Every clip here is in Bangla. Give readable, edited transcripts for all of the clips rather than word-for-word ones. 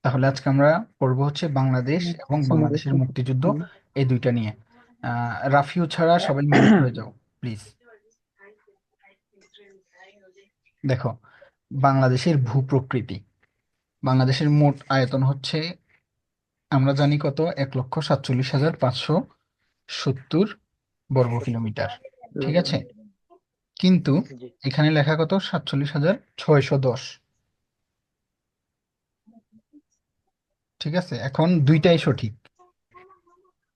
তাহলে আজকে আমরা পড়বো হচ্ছে বাংলাদেশ এবং আমাদের বাংলাদেশের মুক্তিযুদ্ধ, এই দুইটা নিয়ে। রাফিউ ছাড়া সবাই মিউট হয়ে যাও প্লিজ। দেখো, বাংলাদেশের ভূপ্রকৃতি। বাংলাদেশের মোট আয়তন হচ্ছে, আমরা জানি কত, 1,47,570 বর্গ কিলোমিটার। ঠিক আছে, কিন্তু জি। এখানে লেখা কত, 47,610। ঠিক আছে, এখন দুইটাই সঠিক।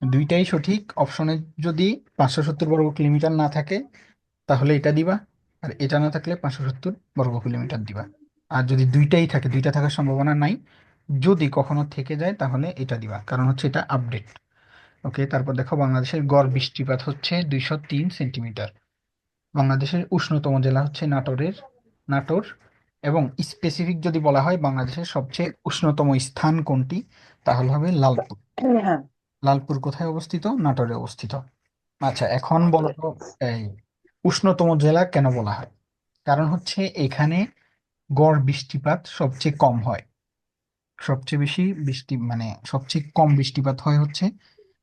দুইটাই সঠিক অপশনে। যদি 570 বর্গ কিলোমিটার না থাকে তাহলে এটা দিবা, আর এটা না থাকলে 570 বর্গ কিলোমিটার দিবা। আর যদি দুইটাই থাকে, দুইটা থাকার সম্ভাবনা নাই, যদি কখনো থেকে যায় তাহলে এটা দিবা, কারণ হচ্ছে এটা আপডেট। ওকে, তারপর দেখো, বাংলাদেশের গড় বৃষ্টিপাত হচ্ছে 203 সেন্টিমিটার। বাংলাদেশের উষ্ণতম জেলা হচ্ছে নাটোর। এবং স্পেসিফিক যদি বলা হয় বাংলাদেশের সবচেয়ে উষ্ণতম স্থান কোনটি, তাহলে হবে লালপুর। হ্যাঁ। লালপুর কোথায় অবস্থিত? নাটোরে অবস্থিত। আচ্ছা, এখন বলো নাটোরে। তো, এই উষ্ণতম জেলা কেন বলা হয়? কারণ হচ্ছে এখানে গড় বৃষ্টিপাত সবচেয়ে কম হয়। সবচেয়ে বেশি বৃষ্টি মানে সবচেয়ে কম বৃষ্টিপাত হয় হচ্ছে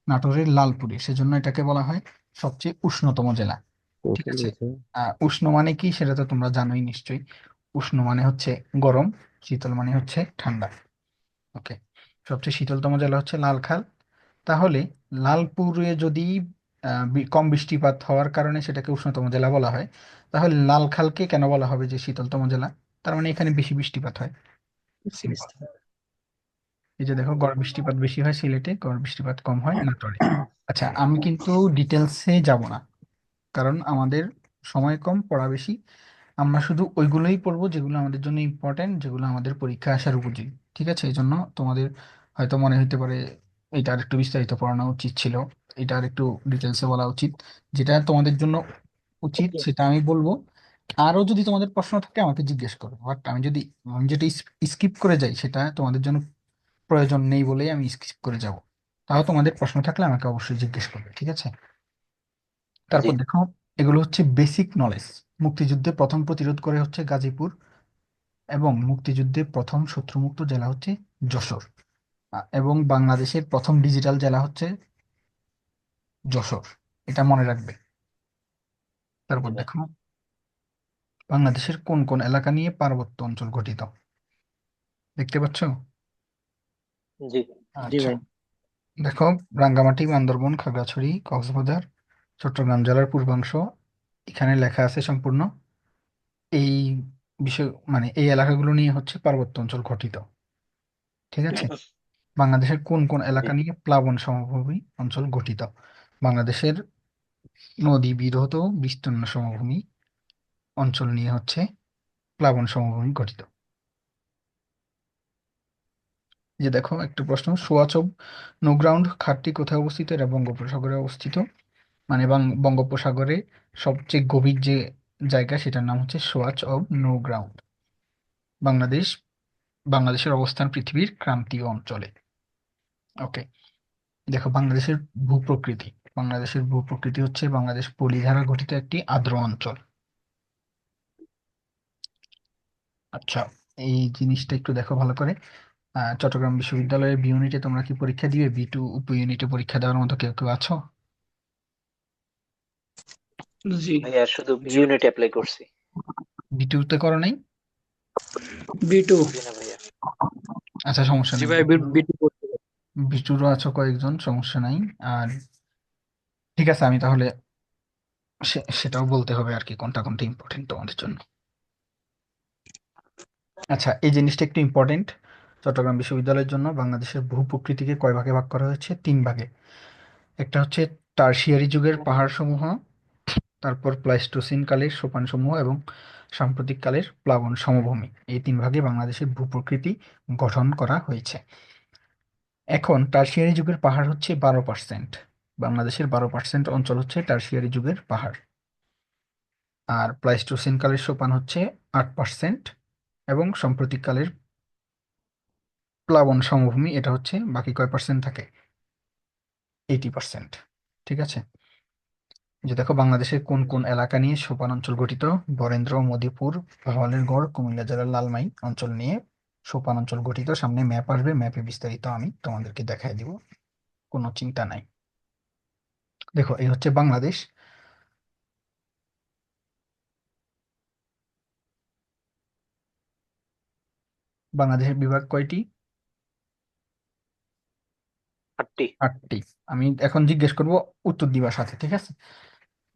নাটোরের লালপুরে, সেজন্য এটাকে বলা হয় সবচেয়ে উষ্ণতম জেলা। ঠিক আছে। উষ্ণ মানে কি সেটা তো তোমরা জানোই নিশ্চয়ই। উষ্ণ মানে হচ্ছে গরম, শীতল মানে হচ্ছে ঠান্ডা। ওকে, সবচেয়ে শীতলতম জেলা হচ্ছে লালখাল। তাহলে লালপুরে যদি কম বৃষ্টিপাত হওয়ার কারণে সেটাকে উষ্ণতম জেলা বলা হয়, তাহলে লালখালকে কেন বলা হবে যে শীতলতম জেলা? তার মানে এখানে বেশি বৃষ্টিপাত হয়। সিম্পল। এই যে দেখো, গড় বৃষ্টিপাত বেশি হয় সিলেটে, গড় বৃষ্টিপাত কম হয় নাটোরে। আচ্ছা, আমি কিন্তু ডিটেলসে যাব না, কারণ আমাদের সময় কম, পড়া বেশি। আমরা শুধু ওইগুলোই পড়বো যেগুলো আমাদের জন্য ইম্পর্টেন্ট, যেগুলো আমাদের পরীক্ষা আসার উপযোগী। ঠিক আছে, এই জন্য তোমাদের হয়তো মনে হইতে পারে এটা আর একটু বিস্তারিত পড়ানো উচিত ছিল, এটা আর একটু ডিটেলসে বলা উচিত। যেটা তোমাদের জন্য উচিত সেটা আমি বলবো। আরো যদি তোমাদের প্রশ্ন থাকে আমাকে জিজ্ঞেস করো, বাট আমি যেটা স্কিপ করে যাই সেটা তোমাদের জন্য প্রয়োজন নেই বলেই আমি স্কিপ করে যাব। তাও তোমাদের প্রশ্ন থাকলে আমাকে অবশ্যই জিজ্ঞেস করবে, ঠিক আছে? জি। তারপর দেখো, এগুলো হচ্ছে বেসিক নলেজ। মুক্তিযুদ্ধে প্রথম প্রতিরোধ করে হচ্ছে গাজীপুর, এবং মুক্তিযুদ্ধে প্রথম শত্রুমুক্ত জেলা হচ্ছে যশোর। এবং বাংলাদেশের প্রথম ডিজিটাল জেলা হচ্ছে যশোর। এটা মনে রাখবে। তারপর আচ্ছা। দেখো, বাংলাদেশের কোন কোন এলাকা নিয়ে পার্বত্য অঞ্চল গঠিত, দেখতে পাচ্ছ? জি। জি আচ্ছা, ভাই। দেখো, রাঙ্গামাটি, বান্দরবন, খাগড়াছড়ি, কক্সবাজার, চট্টগ্রাম জেলার পূর্বাংশ, এখানে লেখা আছে সম্পূর্ণ এই বিষয়, মানে এই এলাকাগুলো নিয়ে হচ্ছে পার্বত্য অঞ্চল গঠিত। ঠিক আছে। বাংলাদেশের কোন কোন জি। এলাকা নিয়ে প্লাবন সমভূমি অঞ্চল গঠিত? বাংলাদেশের নদী বিধৌত বিস্তীর্ণ সমভূমি অঞ্চল নিয়ে হচ্ছে প্লাবন সমভূমি গঠিত। এই যে দেখো, একটা প্রশ্ন, সোয়াচব নৌগ্রাউন্ড খাতটি কোথায় অবস্থিত? এটা বঙ্গোপসাগরে অবস্থিত। মানে বঙ্গোপসাগরে সবচেয়ে গভীর যে জায়গা সেটার নাম হচ্ছে সোয়াচ অব নৌগ্রাউন্ড। বাংলাদেশ বাংলাদেশের অবস্থান পৃথিবীর ক্রান্তীয় অঞ্চলে। ওকে, দেখো, ভূপ্রকৃতি বাংলাদেশের ভূপ্রকৃতি হচ্ছে বাংলাদেশ পলিদ্বারা গঠিত একটি আর্দ্র অঞ্চল। আচ্ছা, এই জিনিসটা একটু দেখো ভালো করে। চট্টগ্রাম বিশ্ববিদ্যালয়ের বি ইউনিটে তোমরা কি পরীক্ষা দিবে? বি2 উপ ইউনিটে পরীক্ষা দেওয়ার মতো কেউ কেউ আছো? জি ভাইয়া, শুধু বি ইউনিট অ্যাপ্লাই করছি। বি2 তে করো নাই? B2। জি না ভাইয়া। আচ্ছা, সমস্যা জি নেই। ভাই, B2 করতে হবে। বি2রও আছো কয়েকজন, সমস্যা নাই। আর ঠিক আছে, আমি তাহলে সেটাও বলতে হবে আর কি, কোনটা কোনটা ইম্পর্টেন্ট তোমাদের জন্য। আচ্ছা, এই জিনিসটা একটু ইম্পর্টেন্ট চট্টগ্রাম বিশ্ববিদ্যালয়ের জন্য। বাংলাদেশের ভূপ্রকৃতিকে কয় ভাগে ভাগ করা হয়েছে? 3 ভাগে। একটা হচ্ছে টারশিয়ারি যুগের পাহাড়সমূহ, তারপর প্লাইস্টোসিন কালের সোপানসমূহ, এবং সাম্প্রতিক কালের প্লাবন সমভূমি। এই 3 ভাগে বাংলাদেশের ভূপ্রকৃতি গঠন করা হয়েছে। এখন টারশিয়ারি যুগের পাহাড় হচ্ছে 12%। বাংলাদেশের 12% অঞ্চল হচ্ছে টারশিয়ারি যুগের পাহাড়। আর প্লাইস্টোসিন কালের সোপান হচ্ছে 8%, এবং সাম্প্রতিক কালের প্লাবন সমভূমি এটা হচ্ছে বাকি কয় পার্সেন্ট থাকে? 80%। ঠিক আছে। যে দেখো, বাংলাদেশের কোন জি। কোন এলাকা নিয়ে সোপান অঞ্চল গঠিত? বরেন্দ্র, মদিপুর, ভাওয়ালের গড়, কুমিল্লা জেলার লালমাই অঞ্চল নিয়ে সোপানাঞ্চল গঠিত। সামনে ম্যাপ আসবে, ম্যাপে বিস্তারিত আমি তোমাদেরকে দেখাই দিব, কোনো চিন্তা নাই। দেখো এই হচ্ছে বাংলাদেশ। বাংলাদেশের বিভাগ কয়টি? 8টি। 8টি। আমি এখন জিজ্ঞেস করব, উত্তর দিবা সাথে, ঠিক আছে?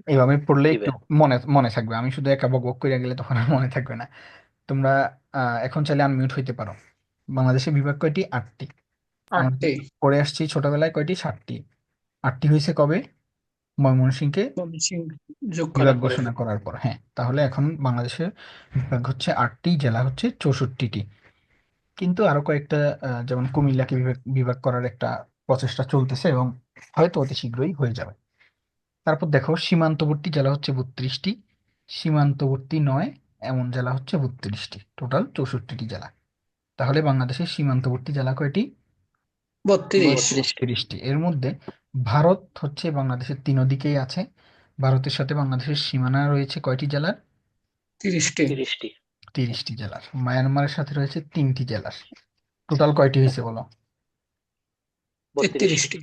এইভাবে পড়লে জি একটু ভাইয়া। মনে মনে থাকবে। আমি শুধু একা বক বক করে গেলে তখন আর মনে থাকবে না। তোমরা এখন চাইলে আনমিউট হইতে পারো। বাংলাদেশের বিভাগ কয়টি? 8টি। আমরা 8টি। পড়ে আসছি ছোটবেলায় কয়টি? 7টি। 8টি হয়েছে কবে? ময়মনসিংহকে ময়মনসিংহ যোগ বিভাগ করার পরে। ঘোষণা করার পর। হ্যাঁ, তাহলে এখন বাংলাদেশের বিভাগ হচ্ছে 8টি, জেলা হচ্ছে 64টি। কিন্তু আরো কয়েকটা যেমন কুমিল্লাকে বিভাগ বিভাগ করার একটা প্রচেষ্টা চলতেছে এবং হয়তো অতি শীঘ্রই হয়ে যাবে। তারপর দেখো সীমান্তবর্তী জেলা হচ্ছে 32টি, সীমান্তবর্তী নয় এমন জেলা হচ্ছে 32টি, টোটাল 64টি জেলা। তাহলে বাংলাদেশের সীমান্তবর্তী জেলা কয়টি? 32। 32টি। 32টি। এর মধ্যে ভারত হচ্ছে বাংলাদেশের তিন দিকেই আছে। ভারতের সাথে বাংলাদেশের সীমানা রয়েছে কয়টি জেলার? 30টি। 30টি। 30টি জেলার। মায়ানমারের সাথে রয়েছে 3টি জেলার। টোটাল কয়টি হয়েছে বলো? 33টি।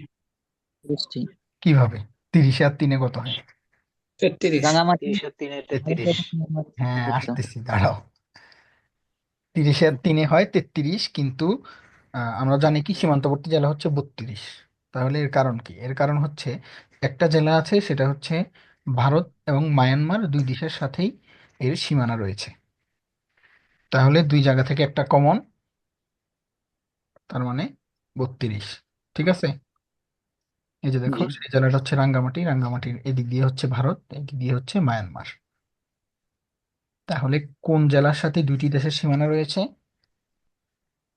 32টি। কিভাবে? 30 আর 3 কত হয়? 33। রাঙামাটি 30 আর 3 33। হ্যাঁ, যুক্ত। আসতেছি, দাঁড়াও। 30 আর 3 হয় 33, কিন্তু আমরা জানি কি সীমান্তবর্তী জেলা হচ্ছে 32। তাহলে এর কারণ কি? এর কারণ হচ্ছে একটা জেলা আছে, সেটা হচ্ছে ভারত এবং মায়ানমার দুই দেশের সাথেই এর সীমানা রয়েছে। তাহলে দুই জায়গা থেকে একটা কমন, তার মানে 32। ঠিক আছে? এই যে দেখো, জি। সেই জেলাটা হচ্ছে রাঙ্গামাটি। রাঙ্গামাটির এদিক দিয়ে হচ্ছে ভারত, এদিক দিয়ে হচ্ছে মায়ানমার। তাহলে কোন জেলার সাথে দুইটি দেশের সীমানা রয়েছে?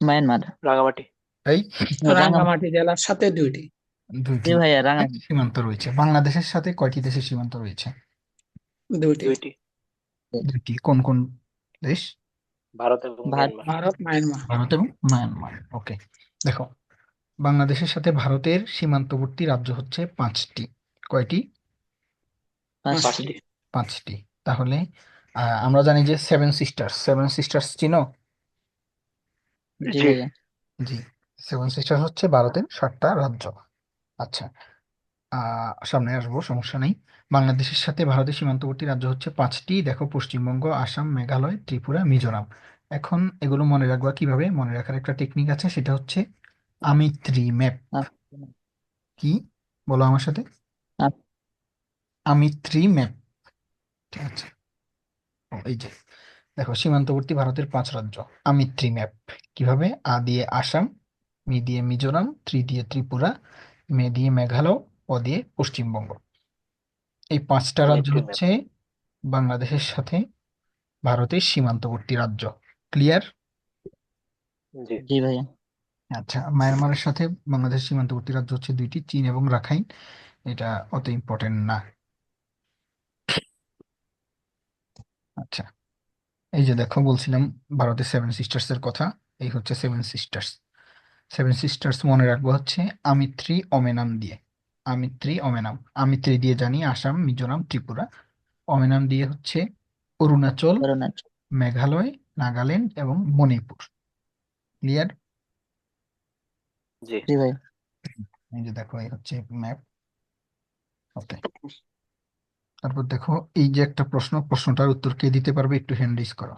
মায়ানমার। রাঙামাটি। এই রাঙামাটি। রাঙ্গামাটি জেলার সাথে 2টি। দুইটি জি ভাইয়া, দেশের রাঙামাটি। সীমান্ত রয়েছে। বাংলাদেশের সাথে কয়টি দেশের সীমান্ত রয়েছে? 2টি। 2টি। দুইটি। কোন কোন দেশ? ভারত এবং ভারত। মিয়ানমার। ভারত, মায়ানমার। ভারত এবং মায়ানমার। ওকে। দেখো, বাংলাদেশের সাথে ভারতের সীমান্তবর্তী রাজ্য হচ্ছে 5টি। কয়টি? 5টি। 5টি। 5টি। তাহলে আমরা জানি যে সেভেন সিস্টার্স, সেভেন সিস্টার্স চিনো? জি জি। ভাইয়া। জি। সেভেন সিস্টার্স হচ্ছে ভারতের 7টা রাজ্য। আচ্ছা, সামনে আসবো, সমস্যা নেই। বাংলাদেশের সাথে ভারতের সীমান্তবর্তী রাজ্য হচ্ছে 5টি। দেখো, পশ্চিমবঙ্গ, আসাম, মেঘালয়, ত্রিপুরা, মিজোরাম। এখন এগুলো মনে রাখবা কিভাবে? মনে রাখার একটা টেকনিক আছে, সেটা হচ্ছে আমি থ্রি ম্যাপ। আপ- কি? বলো আমার সাথে। আপ- আমি থ্রি ম্যাপ। ঠিক আছে? এই যে দেখো, সীমান্তবর্তী ভারতের 5 রাজ্য, আমি থ্রি ম্যাপ। কিভাবে? আ দিয়ে আসাম, মি দিয়ে মিজোরাম, ত্রি দিয়ে ত্রিপুরা, মে দিয়ে মেঘালয়, ও দিয়ে পশ্চিমবঙ্গ। এই 5টা রাজ্য মিত্রি ম্যাপ। হচ্ছে বাংলাদেশের সাথে ভারতের সীমান্তবর্তী রাজ্য। ক্লিয়ার? জি। জি ভাইয়া। আচ্ছা, মায়ানমারের সাথে বাংলাদেশের সীমান্তবর্তী রাজ্য হচ্ছে 2টি, চীন এবং রাখাইন। এটা অত ইম্পর্টেন্ট না। আচ্ছা, এই যে দেখো, বলছিলাম ভারতের সেভেন সিস্টার্স এর কথা। এই হচ্ছে সেভেন সিস্টার্স। সেভেন সিস্টার্স মনে রাখবো হচ্ছে আমিত্রি অমেনাম দিয়ে। আমিত্রি অমেনাম। আমিত্রি দিয়ে জানি আসাম, মিজোরাম, ত্রিপুরা। অমেনাম দিয়ে হচ্ছে অরুণাচল, অরুণাচল। মেঘালয়, নাগাল্যান্ড এবং মণিপুর। ক্লিয়ার? জি। জি ভাইয়া। এই যে দেখো, এই হচ্ছে ম্যাপ। ওকে। তারপর দেখো, এই যে একটা প্রশ্ন, প্রশ্নটার উত্তর কে দিতে পারবে? একটু হ্যান্ড রেজ করো।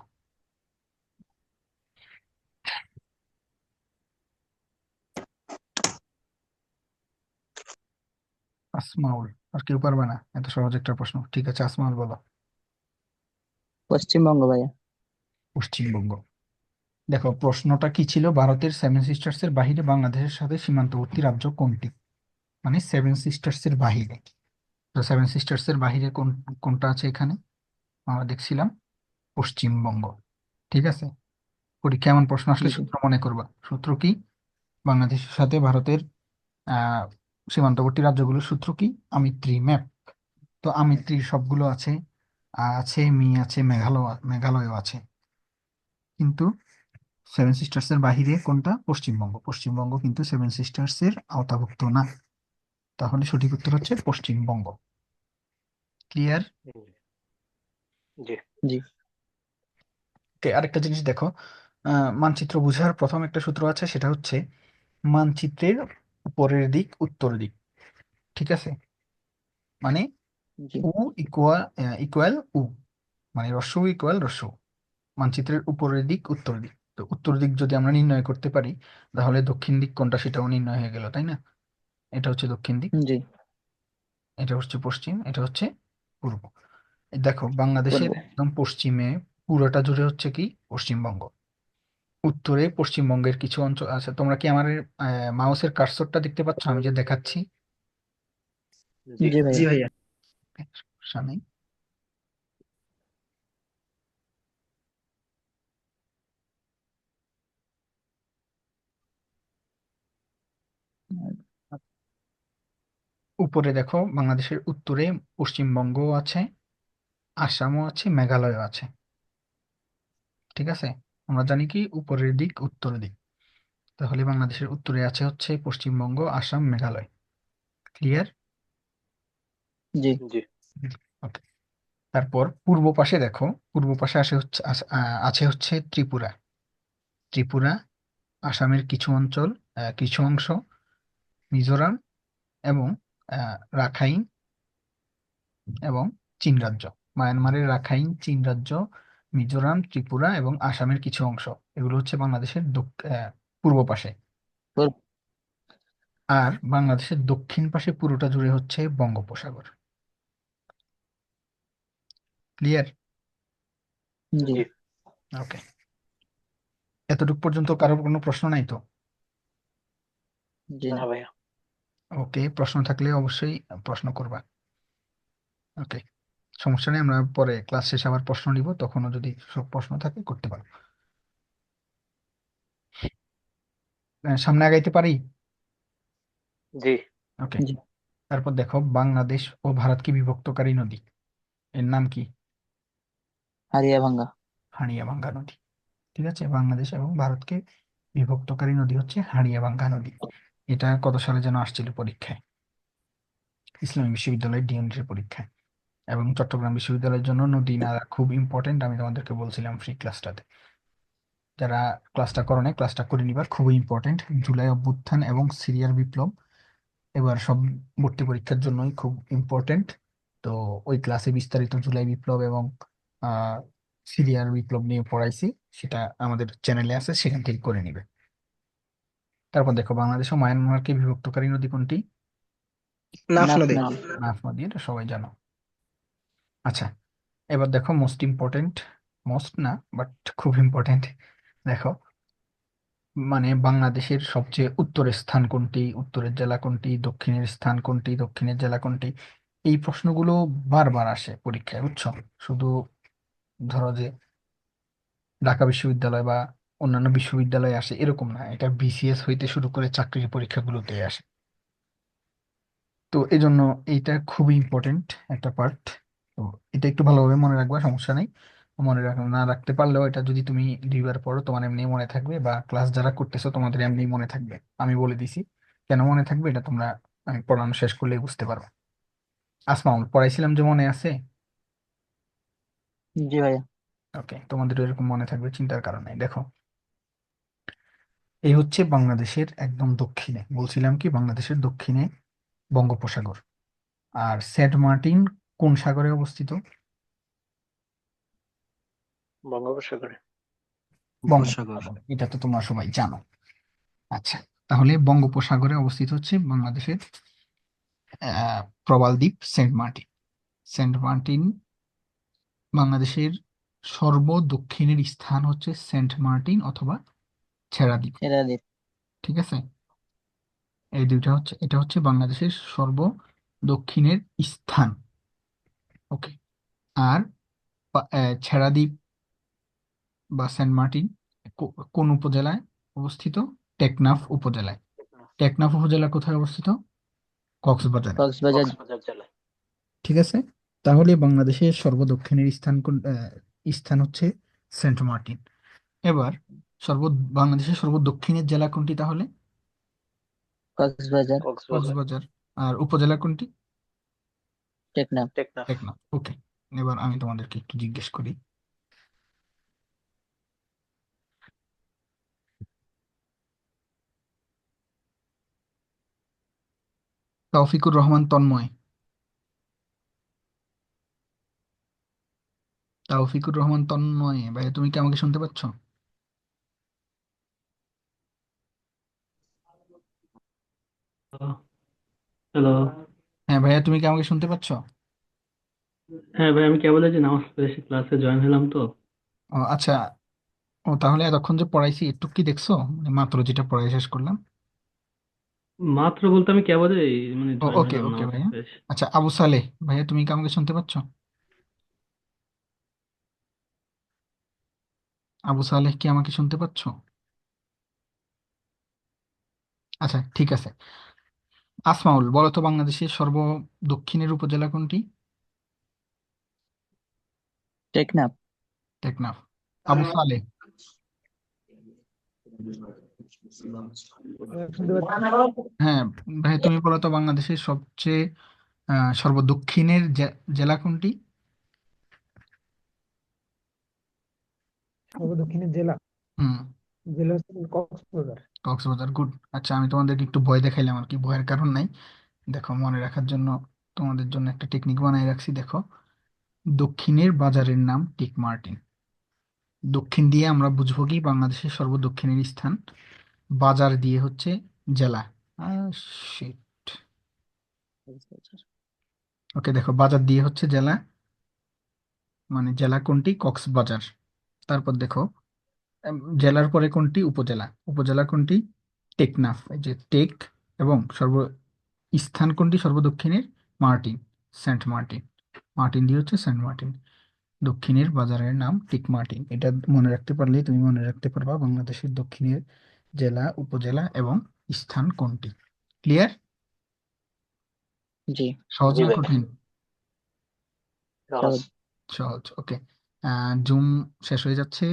আসমাউল। আর কেউ পারবে না? এত সহজ একটা প্রশ্ন। ঠিক আছে, আসমাউল বলো। পশ্চিমবঙ্গ ভাইয়া। পশ্চিমবঙ্গ। দেখো, প্রশ্নটা কি ছিল? ভারতের সেভেন সিস্টার্স এর বাহিরে বাংলাদেশের সাথে সীমান্তবর্তী রাজ্য কোনটি? মানে সেভেন সিস্টার্স এর বাহিরে। তো সেভেন সিস্টার্স এর বাহিরে কোনটা আছে এখানে? আমরা দেখছিলাম পশ্চিমবঙ্গ। ঠিক আছে? পরীক্ষা এমন প্রশ্ন আসলে জি। সূত্র মনে করবা। সূত্র কি? বাংলাদেশের সাথে ভারতের আহ সীমান্তবর্তী রাজ্যগুলোর সূত্র কি? আমি ত্রি ম্যাপ। তো আমি ত্রি সবগুলো আছে, আছে মি আছে, মেঘালয়ও আছে। কিন্তু সেভেন সিস্টার্স এর বাহিরে কোনটা? পশ্চিমবঙ্গ। পশ্চিমবঙ্গ কিন্তু সেভেন সিস্টার্স এর আওতাভুক্ত না। তাহলে সঠিক উত্তর হচ্ছে পশ্চিমবঙ্গ। ক্লিয়ার? জি। আরেকটা জিনিস দেখো, মানচিত্র বোঝার প্রথম একটা সূত্র আছে, সেটা হচ্ছে মানচিত্রের উপরের দিক উত্তর দিক। ঠিক আছে, মানে জি উ ইকুয়াল উ, মানে রস্য ইকুয়াল রস্য। মানচিত্রের উপরের দিক উত্তর দিক, তো উত্তর দিক যদি আমরা নির্ণয় করতে পারি, তাহলে দক্ষিণ দিক কোনটা সেটাও নির্ণয় হয়ে গেল, তাই না? এটা হচ্ছে দক্ষিণ দিক, জি এটা হচ্ছে পশ্চিম, এটা হচ্ছে পূর্ব। এই দেখো বাংলাদেশের করব। একদম পশ্চিমে পুরোটা জুড়ে হচ্ছে কি পশ্চিমবঙ্গ, উত্তরে পশ্চিমবঙ্গের কিছু অঞ্চল আছে। তোমরা কি আমার মাউসের কার্সরটা দেখতে পাচ্ছ আমি যে দেখাচ্ছি? জি। জি ভাইয়া। ভাইয়া। সমস্যা নেই। উপরে দেখো বাংলাদেশের উত্তরে পশ্চিমবঙ্গ আছে, আসামও আছে, মেঘালয়ও আছে। ঠিক আছে, আমরা জানি কি উপরের দিক উত্তর দিক, তাহলে বাংলাদেশের উত্তরে আছে হচ্ছে পশ্চিমবঙ্গ, আসাম, মেঘালয়। ক্লিয়ার? জি জি। ওকে। তারপর পূর্ব পাশে দেখো, পূর্ব পাশে আছে হচ্ছে ত্রিপুরা। ত্রিপুরা, আসামের কিছু অঞ্চল, কিছু অংশ, মিজোরাম এবং রাখাইন এবং চীন রাজ্য। মায়ানমারের রাখাইন, চীন রাজ্য, মিজোরাম, ত্রিপুরা এবং আসামের কিছু অংশ, এগুলো হচ্ছে বাংলাদেশের পূর্ব পাশে। করব। আর বাংলাদেশের দক্ষিণ পাশে পুরোটা জুড়ে হচ্ছে বঙ্গোপসাগর। ক্লিয়ার? জি জি। ওকে, এতটুকু পর্যন্ত কারোর কোনো প্রশ্ন নাই তো? জি না না। ভাইয়া। ওকে, প্রশ্ন থাকলে অবশ্যই প্রশ্ন করবা। ওকে, সমস্যা নেই, আমরা পরে ক্লাস শেষে আবার প্রশ্ন নিব, তখনও যদি সব প্রশ্ন থাকে করতে পারো। সামনে আগাইতে পারি? জি। ওকে। জি তারপর দেখো বাংলাদেশ ও ভারতকে বিভক্তকারী নদী, এর নাম কি? হারিয়া ভাঙ্গা। হাড়িয়াভাঙ্গা নদী। ঠিক আছে, বাংলাদেশ এবং ভারতকে বিভক্তকারী নদী হচ্ছে হাড়িয়াভাঙ্গা নদী। এটা কত সালে যেন আসছিল পরীক্ষায়, ইসলামী বিশ্ববিদ্যালয়ের ডিএনটির পরীক্ষায়। এবং চট্টগ্রাম বিশ্ববিদ্যালয়ের জন্য নদী নালা খুব ইম্পর্টেন্ট, আমি তোমাদেরকে বলছিলাম ফ্রি ক্লাসটাতে। যারা ক্লাসটা করো নাই, ক্লাসটা করে নিবার, খুবই ইম্পর্টেন্ট। জুলাই অভ্যুত্থান এবং সিরিয়ার বিপ্লব এবার সব ভর্তি পরীক্ষার জন্যই খুব ইম্পর্টেন্ট। তো ওই ক্লাসে বিস্তারিত জুলাই বিপ্লব এবং আহ সিরিয়ার বিপ্লব নিয়ে পড়াইছি, সেটা আমাদের চ্যানেলে আছে, সেখান থেকে করে নিবে। তারপর দেখো বাংলাদেশ ও মায়ানমারকে বিভক্তকারী নদী কোনটি? নাফ নাফ নদী। নদী। নাফ নদী, এটা সবাই জানো। আচ্ছা, এবার দেখো মোস্ট ইম্পর্টেন্ট, মোস্ট না বাট খুব ইম্পর্টেন্ট। দেখো মানে বাংলাদেশের সবচেয়ে উত্তরের স্থান কোনটি, উত্তরের জেলা কোনটি, দক্ষিণের স্থান কোনটি, দক্ষিণের জেলা কোনটি? এই প্রশ্নগুলো বারবার আসে পরীক্ষায়, বুঝছো? শুধু ধরো যে ঢাকা বিশ্ববিদ্যালয় বা অন্যান্য বিশ্ববিদ্যালয়ে আসে এরকম না, এটা বিসিএস হইতে শুরু করে চাকরির পরীক্ষাগুলোতে আসে। তো এই জন্য এইটা খুবই ইম্পর্টেন্ট একটা পার্ট। তো এটা একটু ভালোভাবে মনে রাখবা, সমস্যা নেই। মনে না রাখতে পারলেও এটা যদি তুমি দুইবার পড়ো তোমার এমনি মনে থাকবে, বা ক্লাস যারা করতেছো তোমাদের এমনি মনে থাকবে। আমি বলে দিছি কেন মনে থাকবে, এটা তোমরা আমি পড়ানো শেষ করলেই বুঝতে পারবে। আসমাউল পড়াইছিলাম যে, মনে আছে? জি ভাইয়া। ওকে, তোমাদের এরকম মনে থাকবে, চিন্তার কারণ নাই। দেখো এই হচ্ছে বাংলাদেশের একদম দক্ষিণে, বলছিলাম কি বাংলাদেশের দক্ষিণে বঙ্গোপসাগর। আর সেন্ট মার্টিন কোন সাগরে অবস্থিত? বঙ্গোপসাগরে। বঙ্গোপসাগর, এটা তো তোমরা সবাই জানো। আচ্ছা, তাহলে বঙ্গোপসাগরে অবস্থিত হচ্ছে বাংলাদেশের প্রবাল দ্বীপ সেন্ট মার্টিন। সেন্ট মার্টিন বাংলাদেশের সর্ব দক্ষিণের স্থান হচ্ছে সেন্ট মার্টিন অথবা ছেড়া দ্বীপ। সেরা দ্বীপ। ঠিক আছে, এই দুইটা হচ্ছে, এটা হচ্ছে বাংলাদেশের সর্ব দক্ষিণের স্থান। ওকে। আর ছেড়া দ্বীপ বা সেন্ট মার্টিন কোন উপজেলায় অবস্থিত? টেকনাফ উপজেলায়। টেকনাফ উপজেলা কোথায় অবস্থিত? কক্সবাজারে। কক্সবাজার। কক্সবাজার জেলায়। ঠিক আছে, তাহলে বাংলাদেশের সর্বদক্ষিণের স্থান স্থান হচ্ছে সেন্ট মার্টিন। এবার সর্ব বাংলাদেশের সর্বদক্ষিণের জেলা কোনটি তাহলে? কক্সবাজার। কক্সবাজার। কক্সবাজার। আর উপজেলা কোনটি? টেকনাফ। টেকনাফ। টেকনাফ। ওকে, এবার আমি তোমাদেরকে একটু জিজ্ঞেস করি, তৌফিকুর রহমান তন্ময়। তৌফিকুর রহমান তন্ময় ভাইয়া, তুমি কি আমাকে শুনতে পাচ্ছ? হ্যালো। হ্যাঁ ভাইয়া, তুমি কি আমাকে শুনতে পাচ্ছ? হ্যাঁ ভাই, আমি কেবল এই যে নামাজ পড়ে এসে ক্লাসে জয়েন হলাম তো। ও আচ্ছা। ও তাহলে এতক্ষণ যে পড়াইছি একটু কি দেখছো, মানে মাত্র যেটা পড়াই শেষ করলাম? মাত্র বলতে আমি কেবলই মানে ও জয়েন ওকে হলাম ওকে নামাজ ভাইয়া। পড়ে এসে। আচ্ছা, আবু সালেহ ভাইয়া, তুমি কি আমাকে শুনতে পাচ্ছ? আবু সালেহ কি আমাকে শুনতে পাচ্ছ? আচ্ছা ঠিক আছে। আসমাউল, বলো তো বাংলাদেশের সর্ব দক্ষিণের উপজেলা কোনটি? টেকনাফ। টেকনাফ। আবু সালেহ। শুনতে পাচ্ছি। হ্যাঁ ভাই, তুমি বলো তো বাংলাদেশের সবচেয়ে সর্ব দক্ষিণের জেলা কোনটি? সর্বদক্ষিণের জেলা হুম। জেলা হচ্ছে কক্সবাজার। কক্সবাজার, গুড। আচ্ছা, আমি তোমাদেরকে একটু ভয় দেখাইলাম আর কি, ভয়ের কারণ নাই। দেখো, মনে রাখার জন্য তোমাদের জন্য একটা টেকনিক বানাই রাখছি, দেখো। দক্ষিণের বাজারের নাম টিক মার্টিন। দক্ষিণ দিয়ে আমরা বুঝবো কি বাংলাদেশের সর্বদক্ষিণের স্থান, বাজার দিয়ে হচ্ছে জেলা। শিট। ওকে, দেখো, বাজার দিয়ে হচ্ছে জেলা, মানে জেলা কোনটি? কক্সবাজার। তারপর দেখো, জেলার পরে কোনটি? উপজেলা। উপজেলা কোনটি? টেকনাফ, এই যে টেক। এবং স্থান কোনটি সর্বদক্ষিণের? Martin, Saint Martin. মার্টিন দিয়ে হচ্ছে সেন্ট মার্টিন। দক্ষিণের বাজারের নাম টিক মার্টিন। এটা মনে রাখতে পারলেই তুমি মনে রাখতে পারবা বাংলাদেশের দক্ষিণের জেলা, উপজেলা এবং স্থান কোনটি। ক্লিয়ার? জি। সহজ জি না ভাই, কঠিন? সহজ। সহজ। সহজ, ওকে। জুম শেষ হয়ে যাচ্ছে,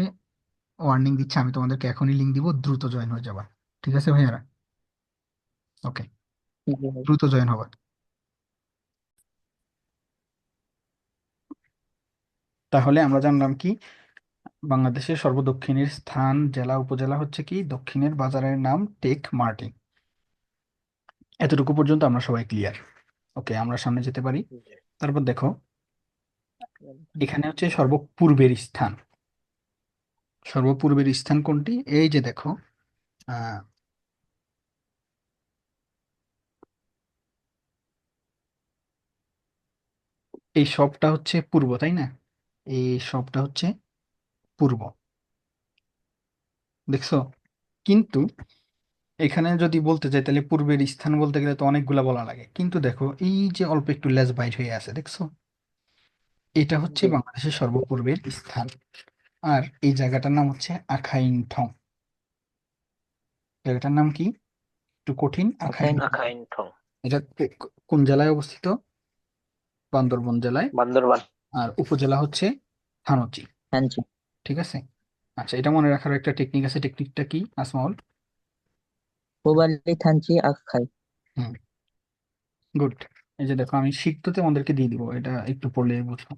ওয়ার্নিং দিচ্ছে, আমি তোমাদেরকে এখনই লিঙ্ক দিব, দ্রুত জয়েন হয়ে যাবা। ঠিক আছে ভাইয়ারা? ওকে, জি ভাই। দ্রুত জয়েন হবা। তাহলে আমরা জানলাম কি, বাংলাদেশের সর্বদক্ষিণের স্থান, জেলা, উপজেলা হচ্ছে কি, দক্ষিণের বাজারের নাম টেক মার্টিন। এতটুকু পর্যন্ত আমরা সবাই ক্লিয়ার। ওকে, আমরা সামনে যেতে পারি। জি। তারপর দেখো, এখানে হচ্ছে সর্বপূর্বের স্থান। সর্বপূর্বের স্থান কোনটি? এই যে দেখো, আহ এই সবটা হচ্ছে পূর্ব, তাই না? এই সবটা হচ্ছে পূর্ব, দেখছো? কিন্তু এখানে যদি বলতে চাই, তাহলে পূর্বের স্থান বলতে গেলে তো অনেকগুলা বলা লাগে, কিন্তু দেখো এই যে অল্প একটু লেজ বাইট হয়ে আছে, দেখছো? এটা হচ্ছে জি। বাংলাদেশের সর্বপূর্বের স্থান। আর এই জায়গাটার নাম হচ্ছে আখাইন ঠং। জায়গাটার নাম কি? একটু কঠিন, আখাইন আখাইন। ঠং। আখাইন ঠং। এটা কোন জেলায় অবস্থিত? বান্দরবন জেলায়। বান্দরবান। আর উপজেলা হচ্ছে থানচি। হ্যাঁ জি। ঠিক আছে। আচ্ছা, এটা মনে রাখার একটা টেকনিক আছে, টেকনিকটা কি আসমাউল? পূবালী থানচি আখাই। হুম, গুড। এই যে দেখো, আমি শিখতে তোমাদেরকে দিয়ে দিব, এটা একটু পড়লে বুঝো।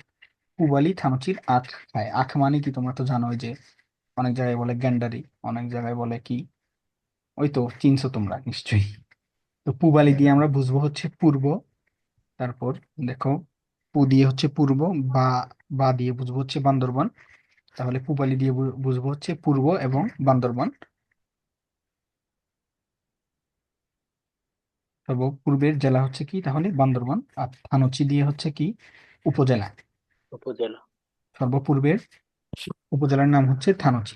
পূবালী থানচির আখ খায়। আখ মানে কি তোমরা তো জানোই, যে অনেক জায়গায় বলে গ্যান্ডারি, অনেক জায়গায় বলে কি, ওই তো চিনছো তোমরা নিশ্চয়ই। তো পূবালী দিয়ে আমরা বুঝবো হচ্ছে পূর্ব। তারপর দেখো, পু দিয়ে হচ্ছে পূর্ব, বা বা দিয়ে বুঝবো হচ্ছে বান্দরবান। তাহলে পূবালী দিয়ে বুঝবো হচ্ছে পূর্ব এবং বান্দরবান। সর্বপূর্বের জেলা হচ্ছে কি তাহলে? বান্দরবান। আর থানচি দিয়ে হচ্ছে কি? উপজেলা। উপজেলা। সর্বপূর্বের উপজেলার নাম হচ্ছে থানচি।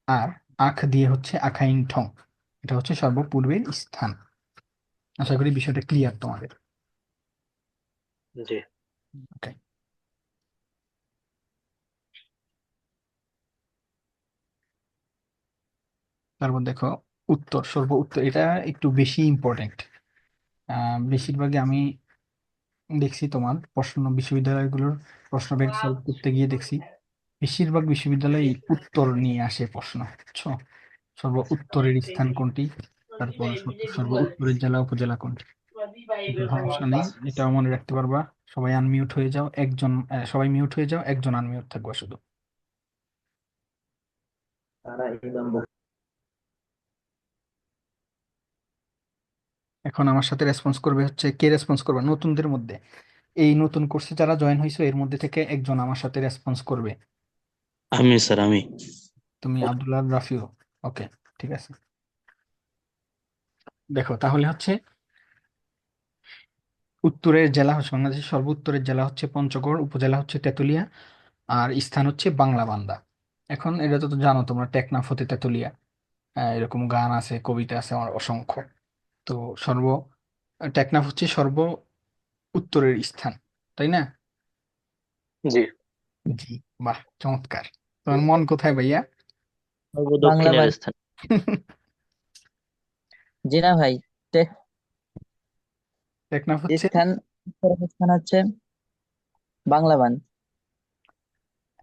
আর আখ দিয়ে হচ্ছে আখাইং ঠং। এটা হচ্ছে সর্বপূর্বের স্থান। আশা করি বিষয়টা ক্লিয়ার তোমাদের। জি। ওকে। তারপর দেখো, উত্তর, সর্ব উত্তর, এটা একটু বেশি ইম্পর্টেন্ট। বেশিরভাগই আমি দেখছি তোমার প্রশ্ন, বিশ্ববিদ্যালয়গুলোর প্রশ্ন ব্যাংক সলভ করতে গিয়ে দেখছি বেশিরভাগ বিশ্ববিদ্যালয়ে এই উত্তর নিয়ে আসে প্রশ্ন, বুঝছো? সর্ব উত্তরের স্থান কোনটি? তারপর সর্ব উত্তরের জেলা, উপজেলা কোনটি? কিন্তু সমস্যা নেই, এটাও মনে রাখতে পারবা। সবাই আনমিউট হয়ে যাও, একজন সবাই মিউট হয়ে যাও, একজন আনমিউট থাকবা শুধু। এখন আমার সাথে রেসপন্স করবে হচ্ছে, কে রেসপন্স করবে নতুনদের মধ্যে, এই নতুন কোর্সে যারা জয়েন হয়েছে এর মধ্যে থেকে একজন আমার সাথে রেসপন্স করবে। আমি স্যার আমি তুমি আব্দুল্লাহ রাফিও, ওকে, ঠিক আছে। দেখো তাহলে হচ্ছে উত্তরের জেলা হচ্ছে, বাংলাদেশের সর্ব উত্তরের জেলা হচ্ছে পঞ্চগড়, উপজেলা হচ্ছে তেঁতুলিয়া, আর স্থান হচ্ছে বাংলাবান্ধা। এখন এটা তো জানো তোমরা, টেকনাফ হতে তেঁতুলিয়া, এরকম গান আছে, কবিতা আছে আমার অসংখ্য। তো সর্ব টেকনাফ হচ্ছে সর্ব উত্তরের স্থান, তাই না? জি। জি। বাহ, চমৎকার। তোমার মন কোথায় ভাইয়া? সর্বদক্ষিণের বাংলাবান। স্থান। জি না ভাই, টে- টেকনাফ হচ্ছে, স্থান, উত্তরের স্থান হচ্ছে বাংলাবান।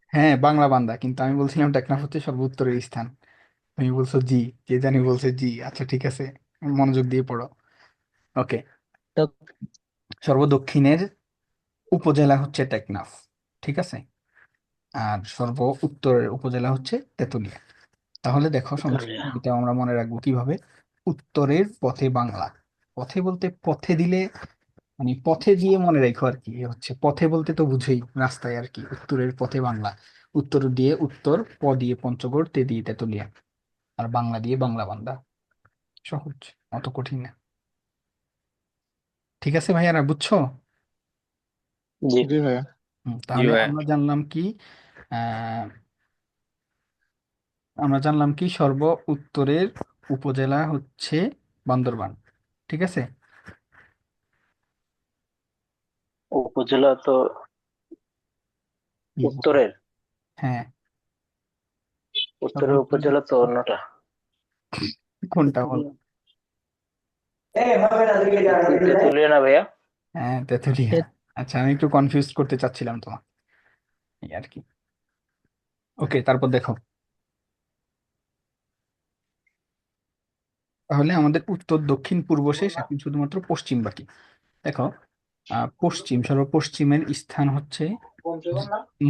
হ্যাঁ বাংলাবান্ধা, কিন্তু আমি বলছিলাম টেকনাফ হচ্ছে সর্ব উত্তরের স্থান। তুমি বলছো জি, কে জানি বলছে জি। আচ্ছা ঠিক আছে, মনোযোগ দিয়ে পড়ো। ওকে, তো সর্বদক্ষিণের উপজেলা হচ্ছে টেকনাফ, ঠিক আছে, আর সর্ব উত্তরের উপজেলা হচ্ছে তেঁতুলিয়া। তাহলে দেখো সমস্যা তেঁতুলিয়া। নেই, এটা আমরা মনে রাখবো কিভাবে। উত্তরের পথে বাংলা, পথে বলতে পথে দিলে, মানে পথে দিয়ে মনে রাখো আর কি, এ হচ্ছে পথে বলতে তো বুঝেই রাস্তায় আর কি, উত্তরের পথে বাংলা। উত্তর দিয়ে উত্তর, প দিয়ে পঞ্চগড়, তে দিয়ে তেঁতুলিয়া, আর বাংলা দিয়ে বাংলা বান্দা। সহজ, অত কঠিন না। ঠিক আছে ভাইয়ারা, বুঝছো? জি। জি ভাইয়া। জি তাহলে ভাইয়া। আমরা জানলাম কি, আহ আমরা জানলাম কি সর্ব উত্তরের উপজেলা হচ্ছে বান্দরবান, ঠিক আছে। উপজেলা তো বলো। উত্তরের, হ্যাঁ, সর্ব উত্তরের উত্তরের উপজেলা তো অন্যটা। কোনটা বলো? তেঁতুলিয়া না ভাইয়া? হ্যাঁ, তেঁতুলিয়া। টে- আচ্ছা, আমি একটু কনফিউজ করতে চাচ্ছিলাম তোমাকে, এই আর কি। ওকে, তারপর দেখো, তাহলে আমাদের উত্তর দক্ষিণ পূর্ব শেষ, এখন শুধুমাত্র পশ্চিম বাকি। দেখো, পশ্চিম, সর্বপশ্চিমের স্থান হচ্ছে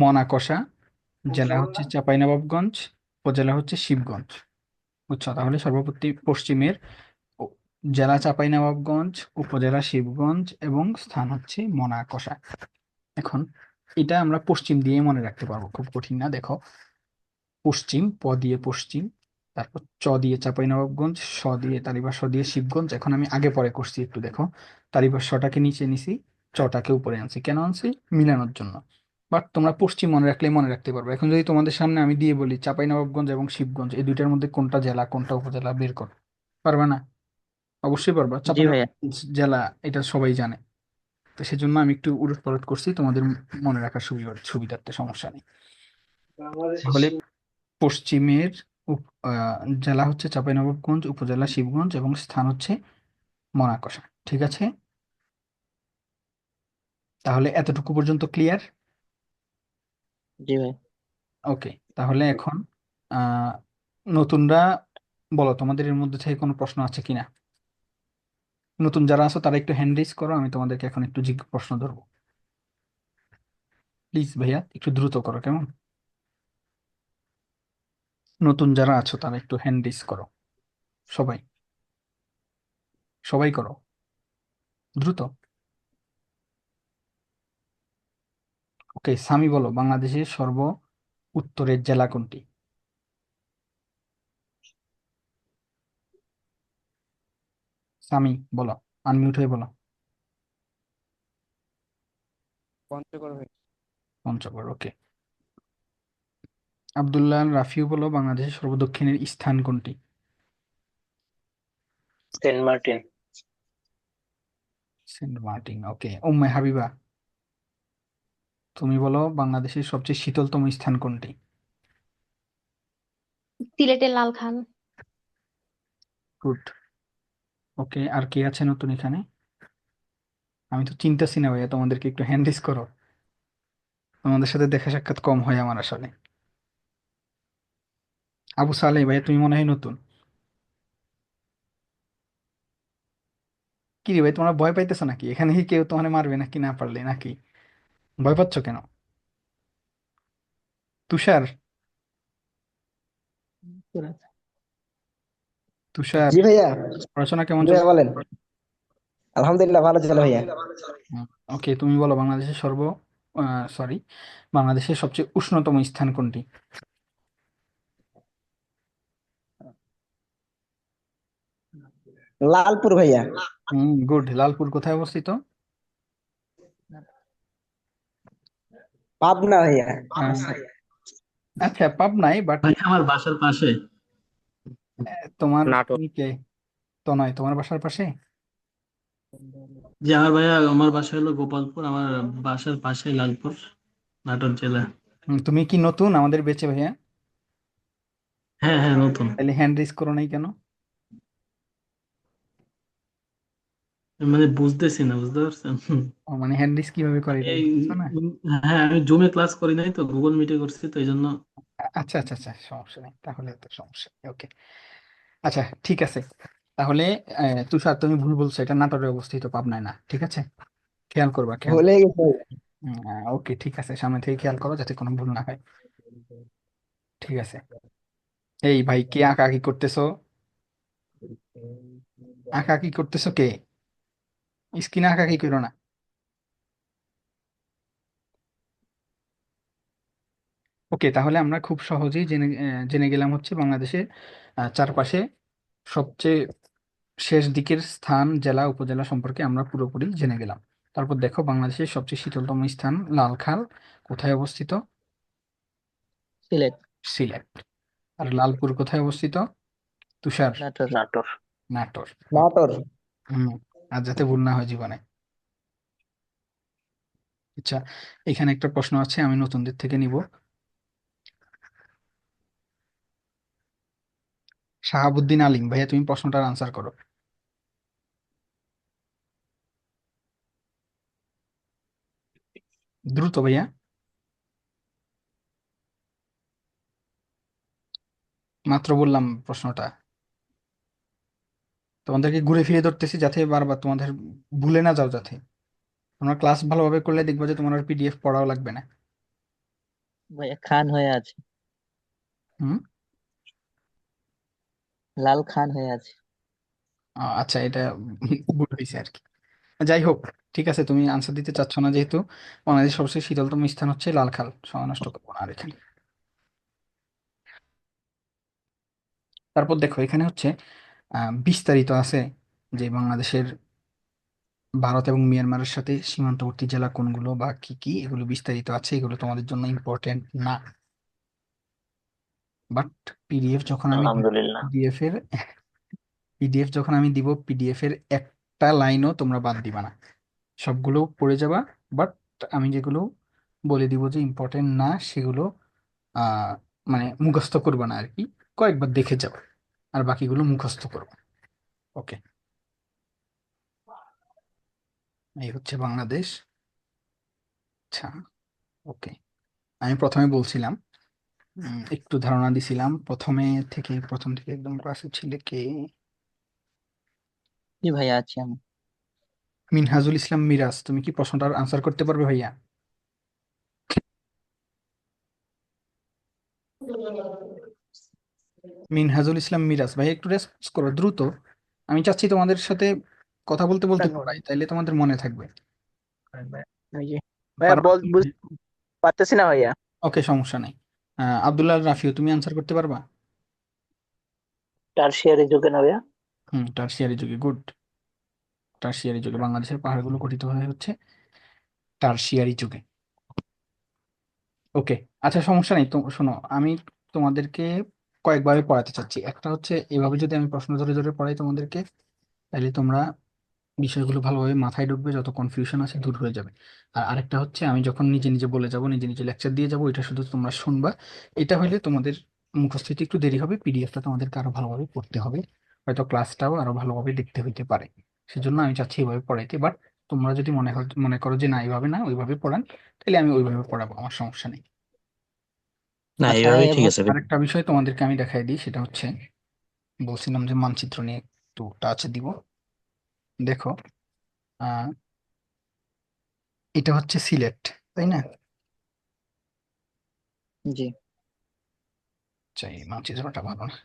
মনাকষা, জেলা হচ্ছে চাঁপাইনবাবগঞ্জ, উপজেলা হচ্ছে শিবগঞ্জ। বুঝছো? তাহলে পশ্চিমের ও- জেলা চাঁপাইনবাবগঞ্জ, উপজেলা শিবগঞ্জ, এবং স্থান হচ্ছে মনাকষা। এখন এটা আমরা পশ্চিম দিয়ে মনে রাখতে পারবো, খুব কঠিন না। দেখো, পশ্চিম, প দিয়ে পশ্চিম, তারপর চ দিয়ে চাঁপাইনবাবগঞ্জ, স দিয়ে তালিবাস, স দিয়ে শিবগঞ্জ। এখন আমি আগে পরে করছি একটু, দেখো, তালিবাস সটাকে নিচে নিছি, চটাকে উপরে আনছি, কেন আনছি? মিলানোর জন্য। বাট তোমরা পশ্চিম মনে রাখলে মনে রাখতে পারবে। এখন যদি তোমাদের সামনে আমি দিয়ে বলি চাঁপাইনবাবগঞ্জ এবং শিবগঞ্জ, এই দুইটার মধ্যে কোনটা জেলা কোনটা উপজেলা, বের করো। পারবে না? অবশ্যই পারবা, জি ভাইয়া। চাঁপাইনবাবগঞ্জ জেলা, এটা সবাই জানে। তো সেজন্য আমি একটু উলট পালট করছি, তোমাদের মনে রাখার সুবিধার্থে, সমস্যা নেই। তাহলে পশ্চিমের জেলা হচ্ছে চাঁপাইনবাবগঞ্জ, উপজেলা শিবগঞ্জ, এবং স্থান হচ্ছে মনাকষা, ঠিক আছে। তাহলে এতটুকু পর্যন্ত ক্লিয়ার? জি ভাই। ওকে, তাহলে এখন আহ নতুনরা বলো, তোমাদের এর মধ্যে থেকে কোনো প্রশ্ন আছে কিনা? নতুন যারা আছো তারা একটু হ্যান্ড রেজ করো, আমি তোমাদেরকে এখন একটু প্রশ্ন ধরবো। প্লিজ ভাইয়া, একটু দ্রুত করো, কেমন? নতুন যারা আছো তারা একটু হ্যান্ড রেজ করো, সবাই, সবাই করো, দ্রুত। ওকে, সামি বলো, বাংলাদেশের সর্ব উত্তরের জেলা কোনটি? সামি বলো, আনমিউট হয়ে বলো। পঞ্চগড় ভাই। পঞ্চগড়, ওকে। আব্দুল্লাহ রাফিউ বলো, বাংলাদেশের সর্বদক্ষিণের স্থান কোনটি? Saint Martin. Saint Martin, okay. Umme Habiba, তুমি বলো, বাংলাদেশের সবচেয়ে শীতলতম স্থান কোনটি? সিলেটের লালখান। গুড। ওকে, আর কে আছে নতুন এখানে? আমি তো চিন্তাছি না ভাইয়া, তোমাদেরকে একটু হ্যান্ড রেজ করো, তোমাদের সাথে দেখা সাক্ষাৎ কম হয় আমার আসলে। আবু সালেহ ভাইয়া, তুমি মনে হয় নতুন। কি রে ভাই, তোমরা ভয় পাইতেছো নাকি? এখানে কি কেউ তোমার মারবে নাকি না পারলে, নাকি ভয় পাচ্ছ কেন? তুষার, তুষার, জি ভাইয়া। পড়াশোনা কেমন ভাইয়া চলছে? বলেন। আলহামদুলিল্লাহ ভালো চলে ভাইয়া। ওকে, তুমি বলো বাংলাদেশের সরি, বাংলাদেশের সবচেয়ে উষ্ণতম স্থান কোনটি? লালপুর ভাইয়া। গুড। লালপুর কোথায় অবস্থিত? পাবনা ভাইয়া। আহ, আচ্ছা, পাবনায়, বাট ভাই আমার বাসার পাশে। তোমার নাটোর। তুমি কে? তনয় তোমার বাসার পাশে? যে আমার ভাইয়া, আমার বাসা হলো গোপালপুর, আমার বাসার পাশে লালপুর, নাটোর জেলা। তুমি কি নতুন আমাদের বেঁচে ভাইয়া? হ্যাঁ হ্যাঁ, নতুন। তাহলে হ্যান্ড রেজ করো নাই কেন? মানে বুঝতেছি না, বুঝতে পারছেন? মানে হ্যান্ড রেজ কিভাবে করে আমি এটা এই বুঝছো না? হ্যাঁ, আমি জুমে ক্লাস করি নাই তো, গুগল মিটে করছি তো, এই জন্য। আচ্ছা আচ্ছা আচ্ছা, সমস্যা নেই, তাহলে তো সমস্যা নেই। ওকে, আচ্ছা ঠিক আছে। তাহলে তুষার, তুমি ভুল বলছো, এটা নাটোরে অবস্থিত, পাবনায় না। ঠিক আছে, খেয়াল করবা, খেয়াল। ভুলে গেছে ভাইয়া। ওকে ঠিক আছে, সামনে থেকে খেয়াল করো যাতে কোনো ভুল না হয়। ঠিক আছে। এই ভাই, কে আঁকাআঁকি করতেছো? আঁকাআঁকি করতেছো কে? স্ক্রিনে আঁকাআঁকি করো না। ওকে, তাহলে আমরা খুব সহজেই জেনে গেলাম হচ্ছে বাংলাদেশের চারপাশে সবচেয়ে শেষ দিকের স্থান, জেলা, উপজেলা সম্পর্কে আমরা পুরোপুরি জেনে গেলাম। তারপর দেখো, বাংলাদেশের সবচেয়ে শীতলতম স্থান লালখাল কোথায় অবস্থিত? সিলেট। সিলেট। আর লালপুর কোথায় অবস্থিত? তুষার? নাটোর। নাটোর। নাটোর। নাটোর। হুম। আর যাতে ভুল না হয় জীবনে। আচ্ছা, এখানে একটা প্রশ্ন আছে, আমি নতুনদের থেকে নিব। শাহাবুদ্দিন আলিম ভাইয়া, তুমি প্রশ্নটার আনসার করো দ্রুত ভাইয়া। মাত্র বললাম প্রশ্নটা, তোমাদেরকে ঘুরে ফিরে ধরতেছি যাতে বারবার তোমাদের ভুলে না যাও, যাতে তোমরা ক্লাস ভালোভাবে করলে দেখবে যে তোমার পিডিএফ পড়াও লাগবে না। ভাইয়া খান হয়ে আছে। হুম। লাল খান হয়ে আছে। আচ্ছা, এটা ভুল হয়েছে আর কি। যাই হোক, ঠিক আছে, তুমি আনসার দিতে চাচ্ছ না যেহেতু। বাংলাদেশের সবচেয়ে শীতলতম স্থান হচ্ছে লালখাল, সময় নষ্ট করবো না আর এখানে। তারপর দেখো, এখানে হচ্ছে বিস্তারিত আছে যে বাংলাদেশের ভারত এবং মিয়ানমারের সাথে সীমান্তবর্তী জেলা কোনগুলো বা কি কি, এগুলো বিস্তারিত আছে, এগুলো তোমাদের জন্য ইম্পর্টেন্ট না। বাট পিডিএফ যখন আমি আলহামদুলিল্লাহ। পিডিএফ যখন আমি দিব, পিডিএফ এর একটা লাইনও তোমরা বাদ দিবা না, সবগুলো পড়ে যাবা। বাট আমি যেগুলো বলে দিব যে ইম্পর্টেন্ট না, সেগুলো আহ মানে মুখস্থ করবা না আর কি, কয়েকবার দেখে যাবা, আর বাকিগুলো মুখস্থ করবা। ওকে, এই হচ্ছে বাংলাদেশ। আচ্ছা, ওকে, আমি প্রথমে বলছিলাম, একটু ধারণা দিছিলাম প্রথম থেকে একদম ক্লাসে ছিল কে? জি ভাইয়া আছি আমি। মিনহাজুল ইসলাম মিরাজ, তুমি কি প্রশ্নটার আনসার করতে পারবে ভাইয়া? মিনহাজুল ইসলাম মিরাজ ভাই, একটু রেসপন্স করো দ্রুত। আমি চাচ্ছি তোমাদের সাথে কথা বলতে বলতে পড়াই, তাইলে তোমাদের মনে থাকবে। ওই যে ভাইয়া পারবা? বুঝতে পারতেছি না ভাইয়া। ওকে, সমস্যা নাই। আব্দুল্লাহ রাফিও, তুমি আনসার করতে পারবা? টারশিয়ারি যুগে না ভাইয়া? টারশিয়ারি যুগে, গুড। টারশিয়ারি যুগে বাংলাদেশের পাহাড়গুলো গঠিত হয়ে হচ্ছে টারশিয়ারি যুগে। ওকে, আচ্ছা সমস্যা নেই, তো শোনো, আমি তোমাদেরকে কয়েকভাবে পড়াতে চাচ্ছি। একটা হচ্ছে এভাবে, যদি আমি প্রশ্ন ধরে ধরে পড়াই তোমাদেরকে, তাহলে তোমরা বিষয়গুলো ভালোভাবে মাথায় ঢুকবে, যত কনফিউশন আছে দূর হয়ে যাবে। আর আরেকটা হচ্ছে আমি যখন নিজে নিজে বলে যাব, নিজে নিজে লেকচার দিয়ে যাব, এটা শুধু তোমরা শুনবা। এটা হলে তোমাদের মুখস্থ হতে একটু দেরি হবে, পিডিএফটা তোমাদেরকে আরো ভালোভাবে পড়তে হবে, হয়তো ক্লাসটাও আরো ভালোভাবে দেখতে হইতে পারে। সেজন্য আমি চাচ্ছি এইভাবে পড়াইতে। বাট তোমরা যদি মনে করো যে না, এইভাবে না ওইভাবে পড়ান, তাহলে আমি ওইভাবে পড়াবো, আমার সমস্যা নেই। না, আচ্ছা, এইভাবেই ঠিক আছে ভাই। আরেকটা বিষয় তোমাদেরকে আমি দেখাই দিই, সেটা হচ্ছে বলছিলাম যে মানচিত্র নিয়ে একটু টাচ দিব। দেখো, আহ এটা হচ্ছে সিলেট, তাই না? জি। চাই মানচিত্রটা ভালো না।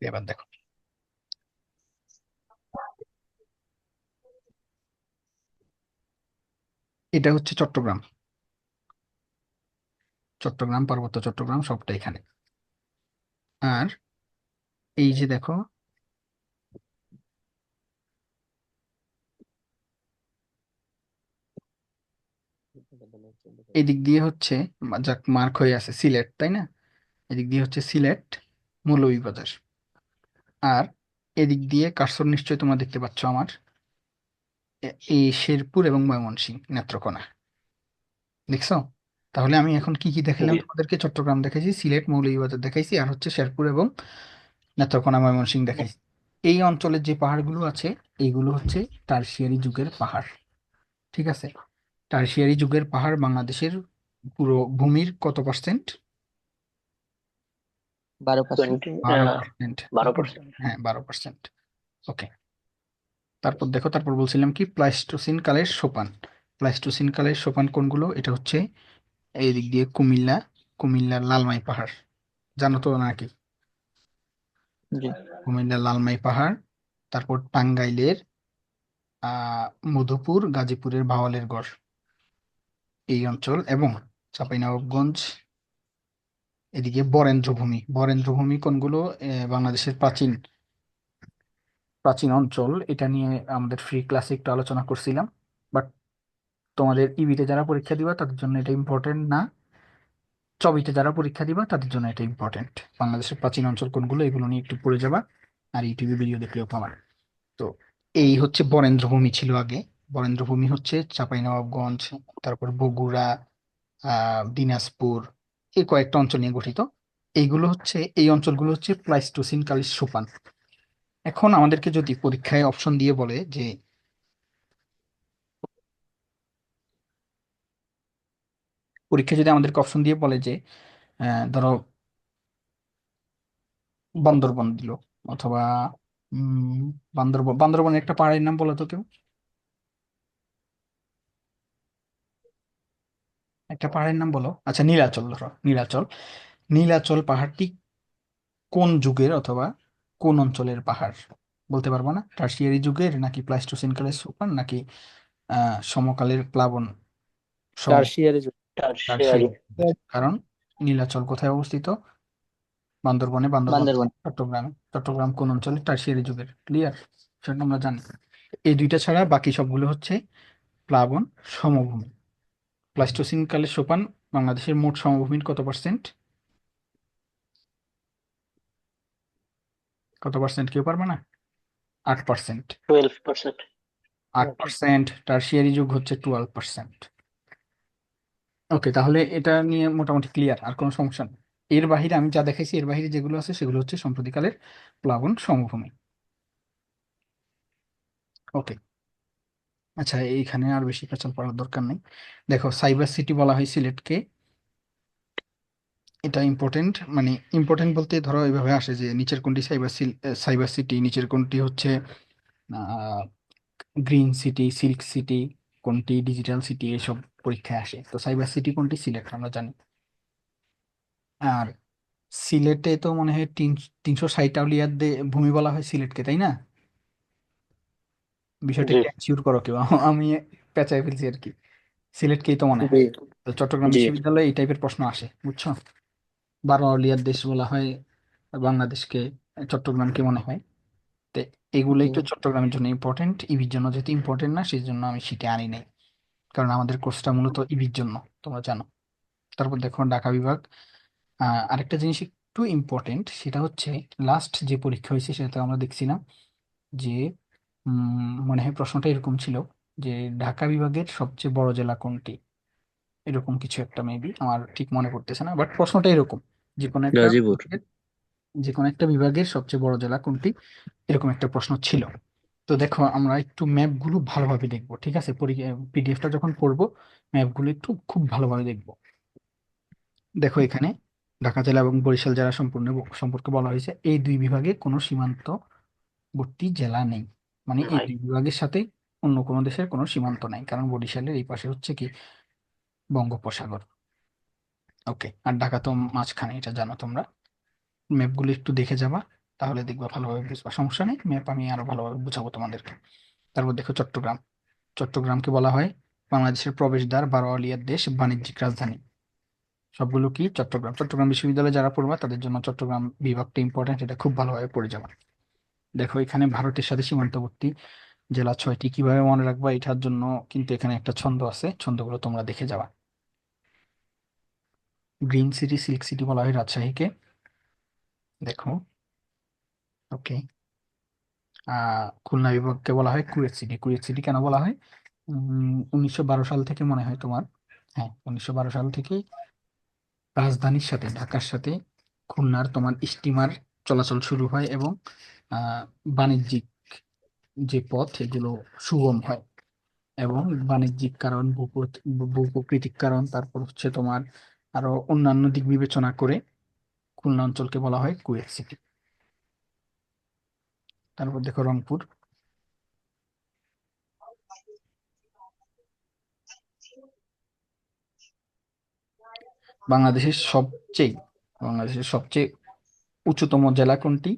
এবার দেখো, এটা হচ্ছে চট্টগ্রাম, চট্টগ্রাম, পার্বত্য চট্টগ্রাম সবটা এখানে। আর এই যে দেখো, এদিক দিয়ে হচ্ছে যাক মার্ক হয়ে আছে সিলেট, তাই না? এদিক দিয়ে হচ্ছে সিলেট, মৌলভীবাজার। আর এদিক দিয়ে কার্সর নিশ্চয়ই তোমরা দেখতে পাচ্ছ আমার, এই শেরপুর এবং ময়মনসিংহ, নেত্রকোনা, দেখছো? তাহলে আমি এখন কি কি দেখালাম জি। তোমাদেরকে? চট্টগ্রাম দেখাইছি, সিলেট, মৌলভীবাজার দেখাইছি, আর হচ্ছে শেরপুর এবং নেত্রকোনা, ময়মনসিংহ দেখাইছি। এই অঞ্চলের যে পাহাড়গুলো আছে, এইগুলো হচ্ছে টারশিয়ারি যুগের পাহাড়, ঠিক আছে? টারশিয়ারি যুগের পাহাড় বাংলাদেশের পুরো ভূমির কত পার্সেন্ট? 12%। 20 12%। 12%। হ্যাঁ, 12%। ওকে, তারপর দেখো, তারপর বলছিলাম কি, প্লাইস্টোসিন কালের সোপান। প্লাইস্টোসিন কালের সোপান কোনগুলো? এটা হচ্ছে এই দিক দিয়ে কুমিল্লা, কুমিল্লার লালমাই পাহাড়, জানো তো নাকি? জি। কুমিল্লার লালমাই পাহাড়, তারপর টাঙ্গাইলের মধুপুর, গাজীপুরের ভাওয়ালের গড়, এই অঞ্চল, এবং চাঁপাইনবাবগঞ্জ, এদিকে বরেন্দ্রভূমি। বরেন্দ্রভূমি কোনগুলো? বাংলাদেশের প্রাচীন প্রাচীন অঞ্চল, এটা নিয়ে আমাদের ফ্রি ক্লাসে একটু আলোচনা করছিলাম, বাট তোমাদের ইবিতে যারা পরীক্ষা দিবা তাদের জন্য এটা ইম্পর্টেন্ট না, চবিতে যারা পরীক্ষা দিবা তাদের জন্য এটা ইম্পর্টেন্ট। বাংলাদেশের প্রাচীন অঞ্চল কোনগুলো, এগুলো নিয়ে একটু পড়ে যাবা, আর ইউটিউবে ভিডিও দেখলেও পাবা। তো এই হচ্ছে বরেন্দ্রভূমি ছিল আগে। বরেন্দ্রভূমি হচ্ছে চাঁপাইনবাবগঞ্জ, তারপর বগুড়া, দিনাজপুর, এই কয়েকটা অঞ্চল নিয়ে গঠিত। এই অঞ্চলগুলো হচ্ছে প্লাইস্টোসিন কালের সোপান। এখন আমাদেরকে যদি পরীক্ষায় অপশন দিয়ে বলে যে, পরীক্ষায় যদি আমাদেরকে অপশন দিয়ে বলে যে ধরো বান্দরবন দিল, অথবা বান্দরবনের একটা পাহাড়ের নাম বলো তো কেউ, একটা পাহাড়ের নাম বলো। আচ্ছা, নীলাচল, ধরো নীলাচল। নীলাচল পাহাড়টি কোন যুগের অথবা কোন অঞ্চলের পাহাড়? বলতে পারবো না। টারশিয়ারি যুগের, নাকি প্লাইস্টোসিন কালের সোপান, নাকি সমকালের প্লাবন সমভূমি? Tertiary tertiary. টারশিয়ারি যুগের। কারণ নীলাচল কোথায় অবস্থিত? বান্দরবনে। বান্দরবন বান্দরবান। চট্টগ্রামে। চট্টগ্রাম কোন অঞ্চলে? টারশিয়ারি যুগের। ক্লিয়ার? সেটা আমরা জানি। এই দুইটা ছাড়া বাকি সবগুলো হচ্ছে প্লাবন সমভূমি। প্লাইস্টোসিন কালের সোপান বাংলাদেশের মোট সমভূমির কত পার্সেন্ট? কত পার্সেন্ট কেউ পারবে না? 8%। 12%। 8%। টারশিয়ারি যুগ হচ্ছে 12%। ওকে, তাহলে এটা নিয়ে মোটামুটি ক্লিয়ার, আর কোনো সমস্যা নেই। এর বাহিরে আমি যা দেখাইছি, এর বাহিরে যেগুলো আছে সেগুলো হচ্ছে সাম্প্রতিককালের প্লাবন সমভূমি। ওকে, আচ্ছা, এইখানে আর বেশি পেঁচাল পড়ার দরকার নেই। দেখো, সাইবার সিটি বলা হয় সিলেটকে। এটা ইম্পর্টেন্ট, মানে ইম্পর্টেন্ট বলতে ধরো এইভাবে আসে যে নিচের কোনটি সাইবার সিটি, নিচের কোনটি হচ্ছে গ্রিন সিটি, সিল্ক সিটি, কোনটি ডিজিটাল সিটি, এসব পরীক্ষায় আসে। তো সাইবার সিটি কোনটি? সিলেট, আমরা জানি। আর সিলেটে তো মনে হয় 360 আউলিয়ার ভূমি বলা হয় সিলেটকে, তাই না? বিষয়টা জি। একটু এনশিওর করো কেউ, আমি পেঁচাই ফেলছি আর কি। সিলেটকেই তো মনে হয়। জি। তো চট্টগ্রাম জি। বিশ্ববিদ্যালয়ে এই টাইপের প্রশ্ন আসে, বুঝছো? 12 আউলিয়ার দেশ বলা হয় বাংলাদেশকে, চট্টগ্রামকে মনে হয়। তো এগুলো জি। একটু চট্টগ্রামের জন্য ইম্পর্টেন্ট, ইবির জন্য যেহেতু ইম্পর্টেন্ট না, সেই জন্য আমি সেটা আনি নাই, কারণ আমাদের কোর্সটা মূলত ইবির জন্য, তোমরা জানো। তারপর দেখো ঢাকা বিভাগ। আরেকটা জিনিস একটু ইম্পর্টেন্ট, সেটা হচ্ছে লাস্ট যে পরীক্ষা হয়েছে সেটাতে আমরা দেখছিলাম যে মনে হয় প্রশ্নটা এরকম ছিল যে ঢাকা বিভাগের সবচেয়ে বড় জেলা কোনটি, এরকম কিছু একটা, মেবি আমার ঠিক মনে পড়তেছে না, বাট প্রশ্নটা এরকম, যে কোনো একটা গাজীপুর। বিভাগের যে কোনো একটা বিভাগের সবচেয়ে বড় জেলা কোনটি, এরকম একটা প্রশ্ন ছিল। তো দেখো, আমরা একটু ম্যাপগুলো ভালোভাবে দেখবো, ঠিক আছে? পিডিএফটা যখন পড়বো, ম্যাপগুলো একটু খুব ভালোভাবে দেখবো। দেখো এখানে ঢাকা জেলা এবং বরিশাল জেলা সম্পর্কে বলা হয়েছে, এই দুই বিভাগে কোনো সীমান্তবর্তী জেলা নেই, মানে এই নাই। দুই বিভাগের সাথে অন্য কোনো দেশের কোনো সীমান্ত নাই, কারণ বরিশালের এই পাশে হচ্ছে কি, বঙ্গোপসাগর। ওকে, আর ঢাকা তো মাঝখানে, এটা জানো তোমরা। ম্যাপগুলো একটু দেখে যাবা। তাহলে দেখবা ভালোভাবে বুঝবা, সমস্যা নেই, ম্যাপ আমি আরো ভালোভাবে বুঝাবো তোমাদেরকে। তারপর দেখো চট্টগ্রাম। চট্টগ্রামকে বলা হয় বাংলাদেশের প্রবেশদ্বার, বারোয়ালিয়ার দেশ, বাণিজ্যিক রাজধানী। সবগুলো কি চট্টগ্রাম। চট্টগ্রাম বিশ্ববিদ্যালয়ে যারা পড়বা তাদের জন্য চট্টগ্রাম বিভাগটা ইম্পর্টেন্ট, এটা খুব ভালোভাবে পড়ে যাবে। দেখো এখানে ভারতের সাথে সীমান্তবর্তী জেলা 6টি। কিভাবে মনে রাখবা এটার জন্য কিন্তু এখানে একটা ছন্দ আছে, ছন্দগুলো তোমরা দেখে যাবা। গ্রিন সিটি, সিল্ক সিটি বলা হয় রাজশাহীকে। দেখো, ওকে। খুলনা বিভাগকে বলা হয় কুয়েত সিটি। কুয়েত সিটি কেন বলা হয়? 1912 সাল থেকে মনে হয় তোমার, হ্যাঁ 1912 সাল থেকে রাজধানীর সাথে, ঢাকার সাথে খুলনার তোমার স্টিমার চলাচল শুরু হয় এবং আহ, বাণিজ্যিক যে পথ এগুলো সুগম হয়। এবং বাণিজ্যিক কারণ, ভূপ্রাকৃতিক কারণ, তারপর হচ্ছে তোমার আরো অন্যান্য দিক বিবেচনা করে খুলনা অঞ্চলকে বলা হয় কুয়েত সিটি। তারপর দেখো রংপুর। বাংলাদেশের সবচেয়ে বাংলাদেশের সবচেয়ে উচ্চতম জেলা কোনটি?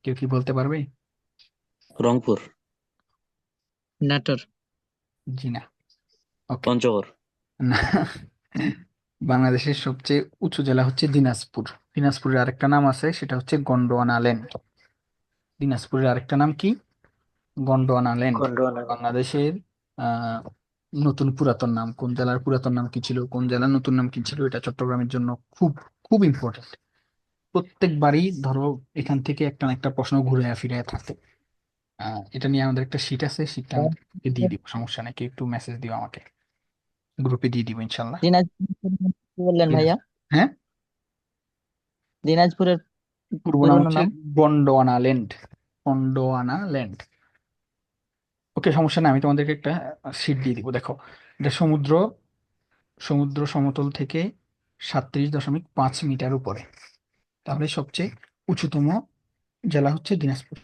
কেউ কি বলতে পারবে? রংপুর, নাটোর, জি না। ওকে, পঞ্চগড়, না। বাংলাদেশের সবচেয়ে উঁচু জেলা হচ্ছে দিনাজপুর। দিনাজপুরের আরেকটা নাম আছে, সেটা হচ্ছে গন্ডোয়ানা ল্যান্ড। দিনাজপুরের আরেকটা নাম কি? গন্ডোয়ানা ল্যান্ড। গন্ডোয়ানা। বাংলাদেশের আহ নতুন পুরাতন নাম, কোন জেলার পুরাতন নাম কি ছিল, কোন জেলার নতুন নাম কি ছিল, এটা চট্টগ্রামের জন্য খুব খুব ইম্পর্টেন্ট। প্রত্যেকবারই ধরো এখান থেকে একটা না একটা প্রশ্ন ঘুরে ফিরে থাকে। এটা নিয়ে আমাদের একটা শীট আছে, শীটটা আমি তোমাকে দিয়ে দিব, সমস্যা নেই, কেউ একটু মেসেজ দিও আমাকে, গ্রুপে দিয়ে দিব ইনশাল্লাহ। দিনাজপুর কি বললেন ভাইয়া? হ্যাঁ, দিনাজপুরের পূর্ব নাম পূর্ণ হচ্ছে নাম? গন্ডোয়ানা ল্যান্ড। গন্ডোয়ানা ল্যান্ড। ওকে, সমস্যা নেই, আমি তোমাদেরকে একটা শীট দিয়ে দিব। দেখো, এটা সমুদ্র সমুদ্র সমতল থেকে 37.5 মিটার উপরে। তাহলে সবচেয়ে উঁচুতম জেলা হচ্ছে দিনাজপুর।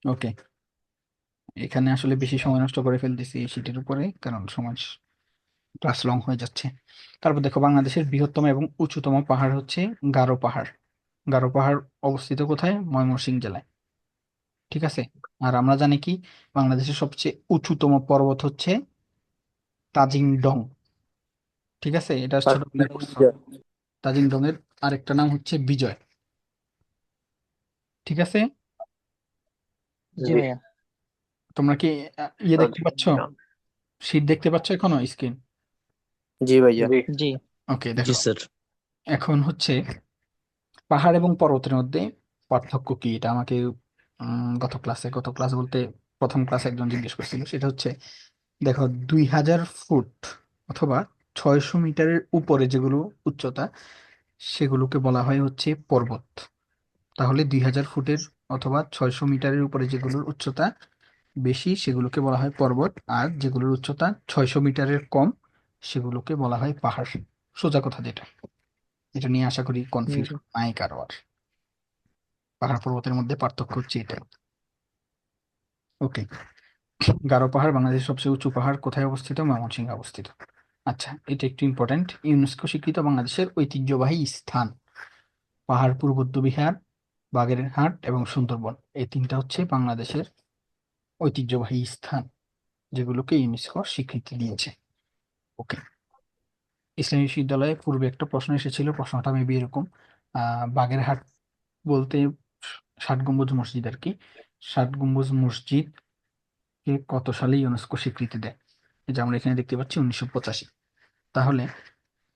ওকে, এখানে আসলে বেশি সময় নষ্ট করে ফেলতেছি এই শীটের উপরে, কারণ সময় ক্লাস লং হয়ে যাচ্ছে। তারপর দেখো, বাংলাদেশের বৃহত্তম এবং উঁচুতম পাহাড় হচ্ছে গারো পাহাড়। গারো পাহাড় অবস্থিত কোথায়? ময়মনসিংহ জেলায়। ঠিক আছে। আর আমরা জানি কি, বাংলাদেশের সবচেয়ে উঁচুতম পর্বত হচ্ছে তাজিং ডং। ঠিক আছে, এটা ছোটবেলায় পড়ছো। তাজিং ডং এর আরেকটা নাম হচ্ছে বিজয়। ঠিক আছে। জি জি। ভাইয়া। তোমরা কি ইয়ে দেখতে পাচ্ছ, শীট দেখতে পাচ্ছ এখনো স্ক্রিন? জি ভাইয়া, জি। জি। ওকে, জি দেখো স্যার। এখন হচ্ছে পাহাড় এবং পর্বতের মধ্যে পার্থক্য কি, এটা আমাকে গত ক্লাস বলতে প্রথম ক্লাসে একজন জিজ্ঞেস করছিল। সেটা হচ্ছে, দেখো 2000 ফুট অথবা 600 মিটারের উপরে যেগুলো উচ্চতা, সেগুলোকে বলা হয় হচ্ছে পর্বত। তাহলে 2000 ফুটের অথবা 600 মিটারের উপরে যেগুলোর উচ্চতা বেশি সেগুলোকে বলা হয় পর্বত, আর যেগুলোর উচ্চতা 600 মিটারের কম সেগুলোকে বলা হয় পাহাড়। সোজা কথা যেটা, এটা নিয়ে আশা করি কনফিউজ জি। নাই কারো আর। পাহাড় পর্বতের মধ্যে পার্থক্য হচ্ছে এটাই। ওকে, গারো পাহাড় বাংলাদেশের সবচেয়ে উঁচু পাহাড় কোথায় অবস্থিত? ময়মনসিংহে অবস্থিত। আচ্ছা, এটা একটু ইম্পর্টেন্ট। ইউনেস্কো স্বীকৃত বাংলাদেশের ঐতিহ্যবাহী স্থান: পাহাড়পুর বৌদ্ধবিহার, বাগেরহাট এবং সুন্দরবন। এই তিনটা হচ্ছে বাংলাদেশের ঐতিহ্যবাহী স্থান যেগুলোকে ইউনেস্কো স্বীকৃতি দিয়েছে। ওকে, ইসলামী বিশ্ববিদ্যালয়ে পূর্বে একটা প্রশ্ন এসেছিল, প্রশ্নটা মেবি এরকম। বাগেরহাট বলতে ষাট গম্বুজ মসজিদ আর কি। ষাট গম্বুজ মসজিদ কে কত সালে ইউনেস্কো স্বীকৃতি দেয়? এই যে আমরা এখানে দেখতে পাচ্ছি 1985। তাহলে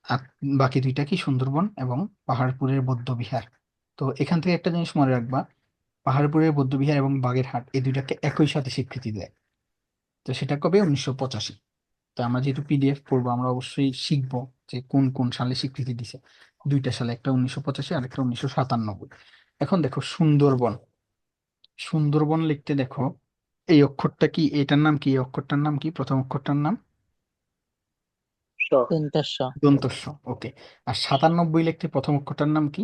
আর বাকি দুইটা কি? সুন্দরবন এবং পাহাড়পুরের বৌদ্ধ বিহার। তো এখান থেকে একটা জিনিস মনে রাখবা, পাহাড়পুরের বৌদ্ধ বিহার এবং বাগেরহাট এই দুইটাকে একই সাথে স্বীকৃতি দেয়। তো সেটা কবে? 1985। তো আমরা যেহেতু পিডিএফ পড়বো, আমরা অবশ্যই শিখবো যে কোন কোন সালে স্বীকৃতি দিছে। দুইটা সালে, একটা 1985 আর একটা 1997। এখন দেখো সুন্দরবন। সুন্দরবন লিখতে দেখো, এই অক্ষরটা কি, এটার নাম কি, এই অক্ষরটার নাম কি, প্রথম অক্ষরটার নাম স। দন্তস্ব। দন্তস্ব। ওকে, আর 97 লিখতে প্রথম অক্ষরটার নাম কি?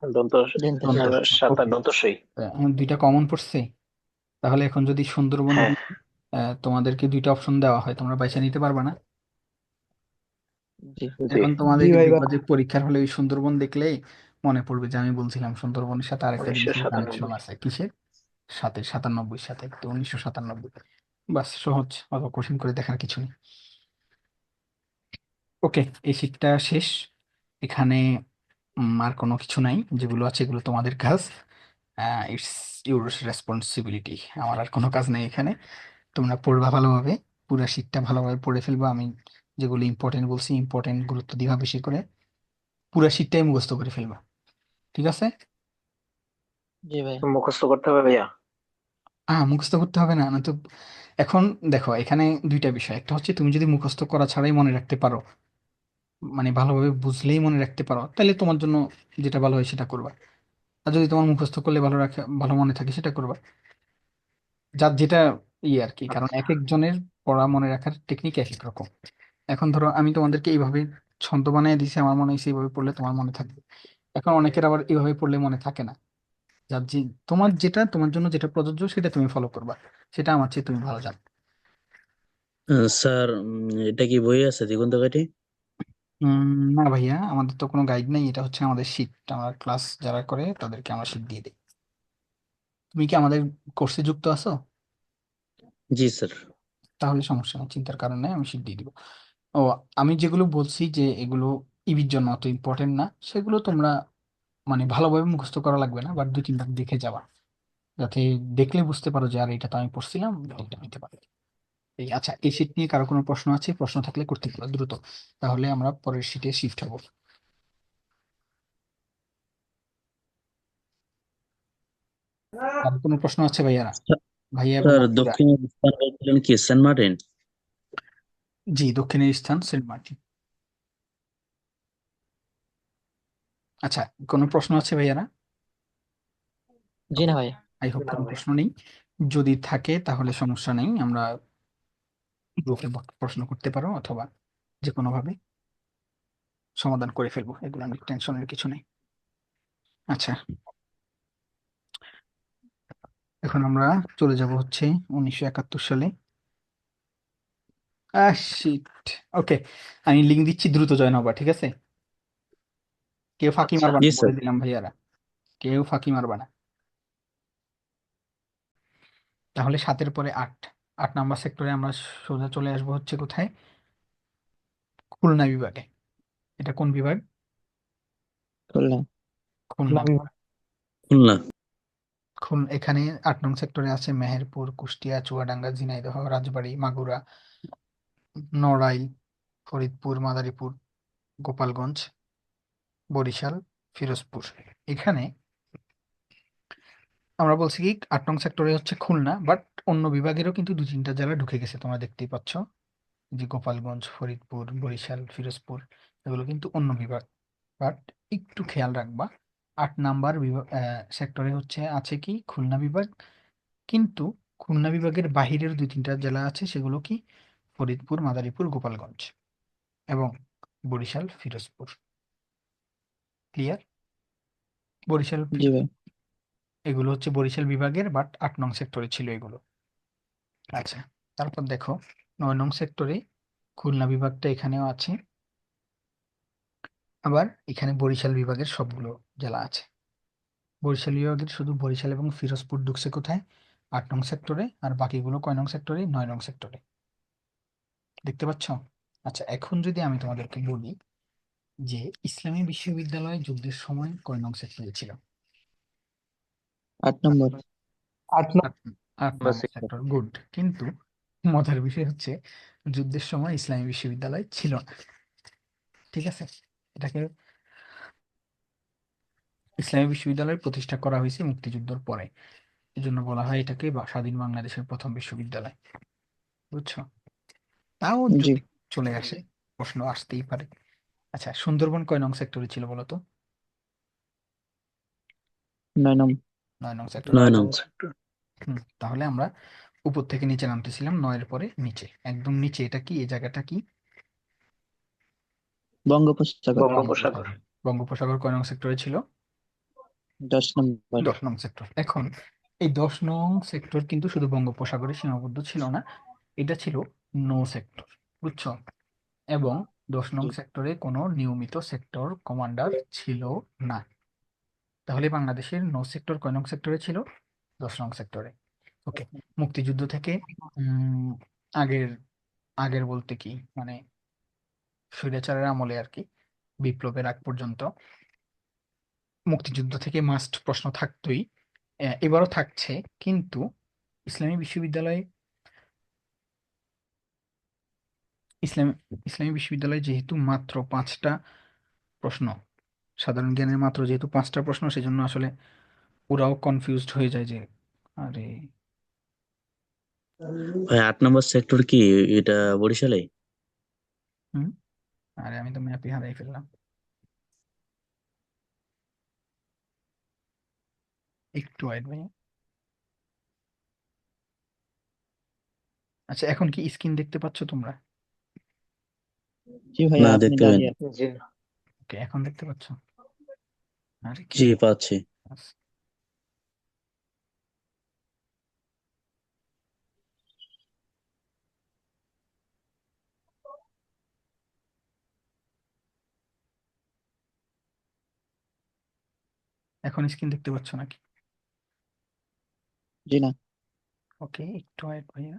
দন্ত। দন্তস্ব। দন্তস্ব। সাঁতার ওকে, দন্তসই। দুইটা কমন পড়ছে। তাহলে এখন যদি সুন্দরবন হ্যাঁ। দিয়ে তোমাদেরকে দুইটা অপশন দেওয়া হয়, তোমরা বাইছে নিতে পারবা না? জি জি এখন জি তোমাদেরকে ভাই দেখবা যে পরীক্ষার হলে ওই সুন্দরবন দেখলেই মনে পড়বে যে আমি বলছিলাম সুন্দরবনের সাথে আরেকটা 1997। কানেকশন আছে, কিসের সাথে? 97 সাথে, তো 1997। বাস, সহজ, অত কঠিন করে দেখার কিছু নেই। ওকে, এই শীটটা শেষ। এখানে আর কোনো কিছু নাই, যেগুলো আছে এগুলো তোমাদের কাজ। It's your responsibility. আমার আর কোনো কাজ নেই এখানে। তোমরা পড়বা ভালোভাবে, পুরো শীটটা ভালোভাবে পড়ে ফেলবা। আমি যেগুলো ইম্পর্টেন্ট বলছি, ইম্পর্টেন্ট গুরুত্ব দিবা বেশি করে, পুরো শীটটাই মুখস্থ করে ফেলবা। ঠিক আছে? জি ভাই। মুখস্থ করতে হবে ভাইয়া? মুখস্থ করতে হবে না, না তো। এখন দেখো, এখানে দুইটা বিষয়। একটা হচ্ছে তুমি যদি মুখস্থ করা ছাড়াই মনে রাখতে পারো, মানে ভালোভাবে বুঝলেই মনে রাখতে পারো, তাহলে তোমার জন্য যেটা ভালো হয় সেটা করবা। আর যদি তোমার মুখস্থ করলে ভালো মনে থাকে, সেটা করবা। যার যেটা আর কি, কারণ আচ্ছা এক একজনের পড়া মনে রাখার টেকনিক এক এক রকম। এখন ধরো আমি তোমাদেরকে এইভাবে ছন্দ বানিয়ে দিছি, আমার মনে হয়েছে এইভাবে পড়লে তোমার মনে থাকবে। এখন অনেকের আবার এইভাবে পড়লে মনে থাকে না। যার যে তোমার জন্য যেটা প্রযোজ্য সেটা তুমি ফলো করবা, সেটা আমার চেয়ে তুমি ভালো জানো। স্যার, এটা কি বই আছে দিগন্ত কাঠি? না ভাইয়া, আমাদের তো কোনো গাইড নেই, এটা হচ্ছে আমাদের শীট। আমরা ক্লাস যারা করে তাদেরকে আমরা শীট দিয়ে দিই। তুমি কি আমাদের কোর্সে যুক্ত আছো? জি স্যার। তাহলে সমস্যা নেই, চিন্তার কারণ নেই, আমি শীট দিয়ে দিব। ও, আমি যেগুলো বলছি যে এগুলো ইবির জন্য অত ইম্পর্টেন্ট না, সেগুলো তোমরা মানে ভালোভাবে মুখস্থ করা লাগবে না, বাট দুই তিনবার দেখে যাবা, যাতে দেখলে বুঝতে পারো যে আর এটা তো আমি পড়ছিলাম, এটা নিতে পারো। আচ্ছা, এই শীট নিয়ে কারো কোনো প্রশ্ন আছে? প্রশ্ন থাকলে করতে পারো দ্রুত, তাহলে আমরা পরের শীটে শিফট হবো। আর কোনো প্রশ্ন আছে ভাইয়ারা? ভাইয়া এবং স্যার, আপুরা? দক্ষিণের স্থান বলছিলেন কি সেন্ট মার্টিন? জি, দক্ষিণের স্থান সেন্ট মার্টিন। আচ্ছা, কোনো প্রশ্ন আছে ভাইয়ারা? জি না ভাই। আই হোপ না কোনো ভাই। প্রশ্ন নেই। যদি থাকে তাহলে সমস্যা নেই, আমরা গ্রুপে প্রশ্ন করতে পারো, অথবা যে কোনো ভাবে সমাধান করে ফেলবো, এগুলো নিয়ে টেনশনের কিছু নেই। আচ্ছা, এখন আমরা চলে যাব হচ্ছে 1971 সালে। শিট। ওকে, আমি লিঙ্ক দিচ্ছি, দ্রুত জয়েন হবা, ঠিক আছে? কেউ ফাঁকি আচ্ছা মারবা না, জি বলে স্যার। দিলাম ভাইয়ারা, কেউ ফাঁকি মারবা না। তাহলে 7-এর পরে 8, 8 নাম্বার সেক্টরে আমরা সোজা চলে আসবো হচ্ছে কোথায়? খুলনা বিভাগে। এটা কোন বিভাগ? খুলনা। খুলনা বিভাগ। খুলনা। এখানে 8 নং সেক্টরে আছে মেহেরপুর, কুষ্টিয়া, চুয়াডাঙ্গা, ঝিনাইদহ, রাজবাড়ী, মাগুরা, নড়াইল, ফরিদপুর, মাদারীপুর, গোপালগঞ্জ, বরিশাল, ফিরোজপুর। এখানে আমরা বলছি কি 8 নং সেক্টরে হচ্ছে খুলনা, বাট অন্য বিভাগেরও কিন্তু 2-3টা জেলা ঢুকে গেছে, তোমরা দেখতেই পাচ্ছ, যে গোপালগঞ্জ, ফরিদপুর, বরিশাল, ফিরোজপুর, এগুলো কিন্তু অন্য বিভাগ। বাট একটু খেয়াল রাখবা, 8 নাম্বার বিভাগ সেক্টরে হচ্ছে আছে কি খুলনা বিভাগ, কিন্তু খুলনা বিভাগের বাহিরের 2-3টা জেলা আছে, সেগুলো কি ফরিদপুর, মাদারীপুর, গোপালগঞ্জ এবং বরিশাল, ফিরোজপুর। ক্লিয়ার? বরিশাল, জি ভাই। এগুলো হচ্ছে বরিশাল বিভাগের, বাট 8 নং সেক্টরে ছিল এগুলো। আচ্ছা, তারপর দেখো 9 নং সেক্টরে খুলনা বিভাগটা এখানেও আছে, আবার এখানে বরিশাল বিভাগের সবগুলো জেলা আছে। বরিশাল বিভাগের শুধু বরিশাল এবং ফিরোজপুর ঢুকছে কোথায়? 8 নং সেক্টরে, আর বাকিগুলো কয় নং সেক্টরে? 9 নং সেক্টরে। দেখতে পাচ্ছ? আচ্ছা, এখন যদি আমি তোমাদেরকে বলি যে ইসলামী বিশ্ববিদ্যালয় যুদ্ধের সময় কয় নং সেক্টরে ছিল? 8 নম্বর। 8 8 নম্বর সেক্টর। Sector, good. কিন্তু মজার বিষয় হচ্ছে যুদ্ধের সময় ইসলামী বিশ্ববিদ্যালয় ছিল না, ঠিক আছে? এটাকে ইসলামী বিশ্ববিদ্যালয় প্রতিষ্ঠা করা হয়েছে মুক্তিযুদ্ধের পরে, এজন্য বলা হয় এটাকে স্বাধীন বাংলাদেশের প্রথম বিশ্ববিদ্যালয়। বুঝছো? তাও জি। যদি চলে আসে, প্রশ্ন আসতেই পারে। আচ্ছা, সুন্দরবন কয় নং সেক্টরে ছিল বলো তো? 9 নম্বর। 9 নং সেক্টর। 9 নং। সেক্টর। তাহলে আমরা উপর থেকে নিচে নামতেছিলাম, 9-এর পরে নিচে, একদম নিচে। এটা কি, এই জায়গাটা কি? বঙ্গোপসাগর। বঙ্গোপসাগর। বঙ্গোপসাগর। বঙ্গোপসাগর কয় নং সেক্টরে ছিল? 10 নম্বর। 10 নং সেক্টর। এখন এই 10 নং সেক্টর কিন্তু শুধু বঙ্গোপসাগরে সীমাবদ্ধ ছিল না, এটা ছিল নো সেক্টর, বুঝছো? এবং 10 নং জি। সেক্টরে কোনো নিয়মিত সেক্টর কমান্ডার ছিল না। তাহলে বাংলাদেশের নো সেক্টর কয় নং সেক্টরে ছিল? 10 নং সেক্টরে। ওকে, মুক্তিযুদ্ধ থেকে উম আগের আগের বলতে কি মানে স্বৈরাচারের আমলে আর কি, বিপ্লবের আগ পর্যন্ত মুক্তিযুদ্ধ থেকে মাস্ট প্রশ্ন থাকতোই, এবারও থাকছে। কিন্তু ইসলামী বিশ্ববিদ্যালয়ে ইসলাম ইসলামী বিশ্ববিদ্যালয়ে যেহেতু মাত্র 5টা প্রশ্ন, সাধারণ জ্ঞানের মাত্র যেহেতু 5টা প্রশ্ন, সেজন্য আসলে ওরাও কনফিউজড হয়ে যায় যে আরে ভাই 8 নম্বর সেক্টর কি এটা বরিশালে? হুম, আরে আমি তো ম্যাপই হারাই ফেললাম। একটু ওয়েট ভাই। আচ্ছা, এখন কি স্ক্রিন দেখতে পাচ্ছ তোমরা? জি ভাইয়া, না, আপনি দেখতে পাইনি। দাঁড়িয়ে আছেন। জি। ওকে, এখন দেখতে পাচ্ছ? আরে কি জি, পাচ্ছি। আচ্ছা, এখন স্ক্রিন দেখতে পাচ্ছ নাকি? জি না। ওকে, একটু ওয়েট ভাইয়া।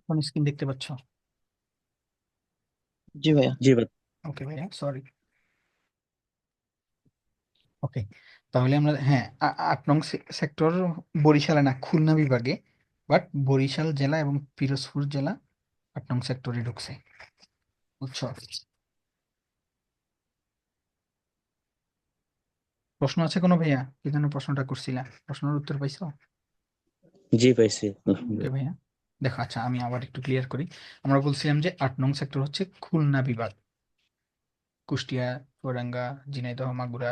এখন স্ক্রিন দেখতে পাচ্ছ? জি ভাইয়া। জি ভাই। ওকে ভাইয়া, সরি। ওকে, তাহলে আমরা, হ্যাঁ, 8 নং সেক্টর বরিশালে না, খুলনা বিভাগে, বাট বরিশাল জেলা এবং পিরোজপুর জেলা 8 নং সেক্টরে ঢুকছে, বুঝছো? প্রশ্ন আছে কোনো ভাইয়া? কি জন্য প্রশ্নটা করছিলা? প্রশ্নের উত্তর পাইছো? জি, পাইছি। ওকে ভাইয়া, দেখো, আচ্ছা আমি আবার একটু ক্লিয়ার করি। আমরা বলছিলাম যে 8 নং সেক্টর হচ্ছে খুলনা বিভাগ, কুষ্টিয়া, চুয়াডাঙ্গা, ঝিনাইদহ, মাগুরা,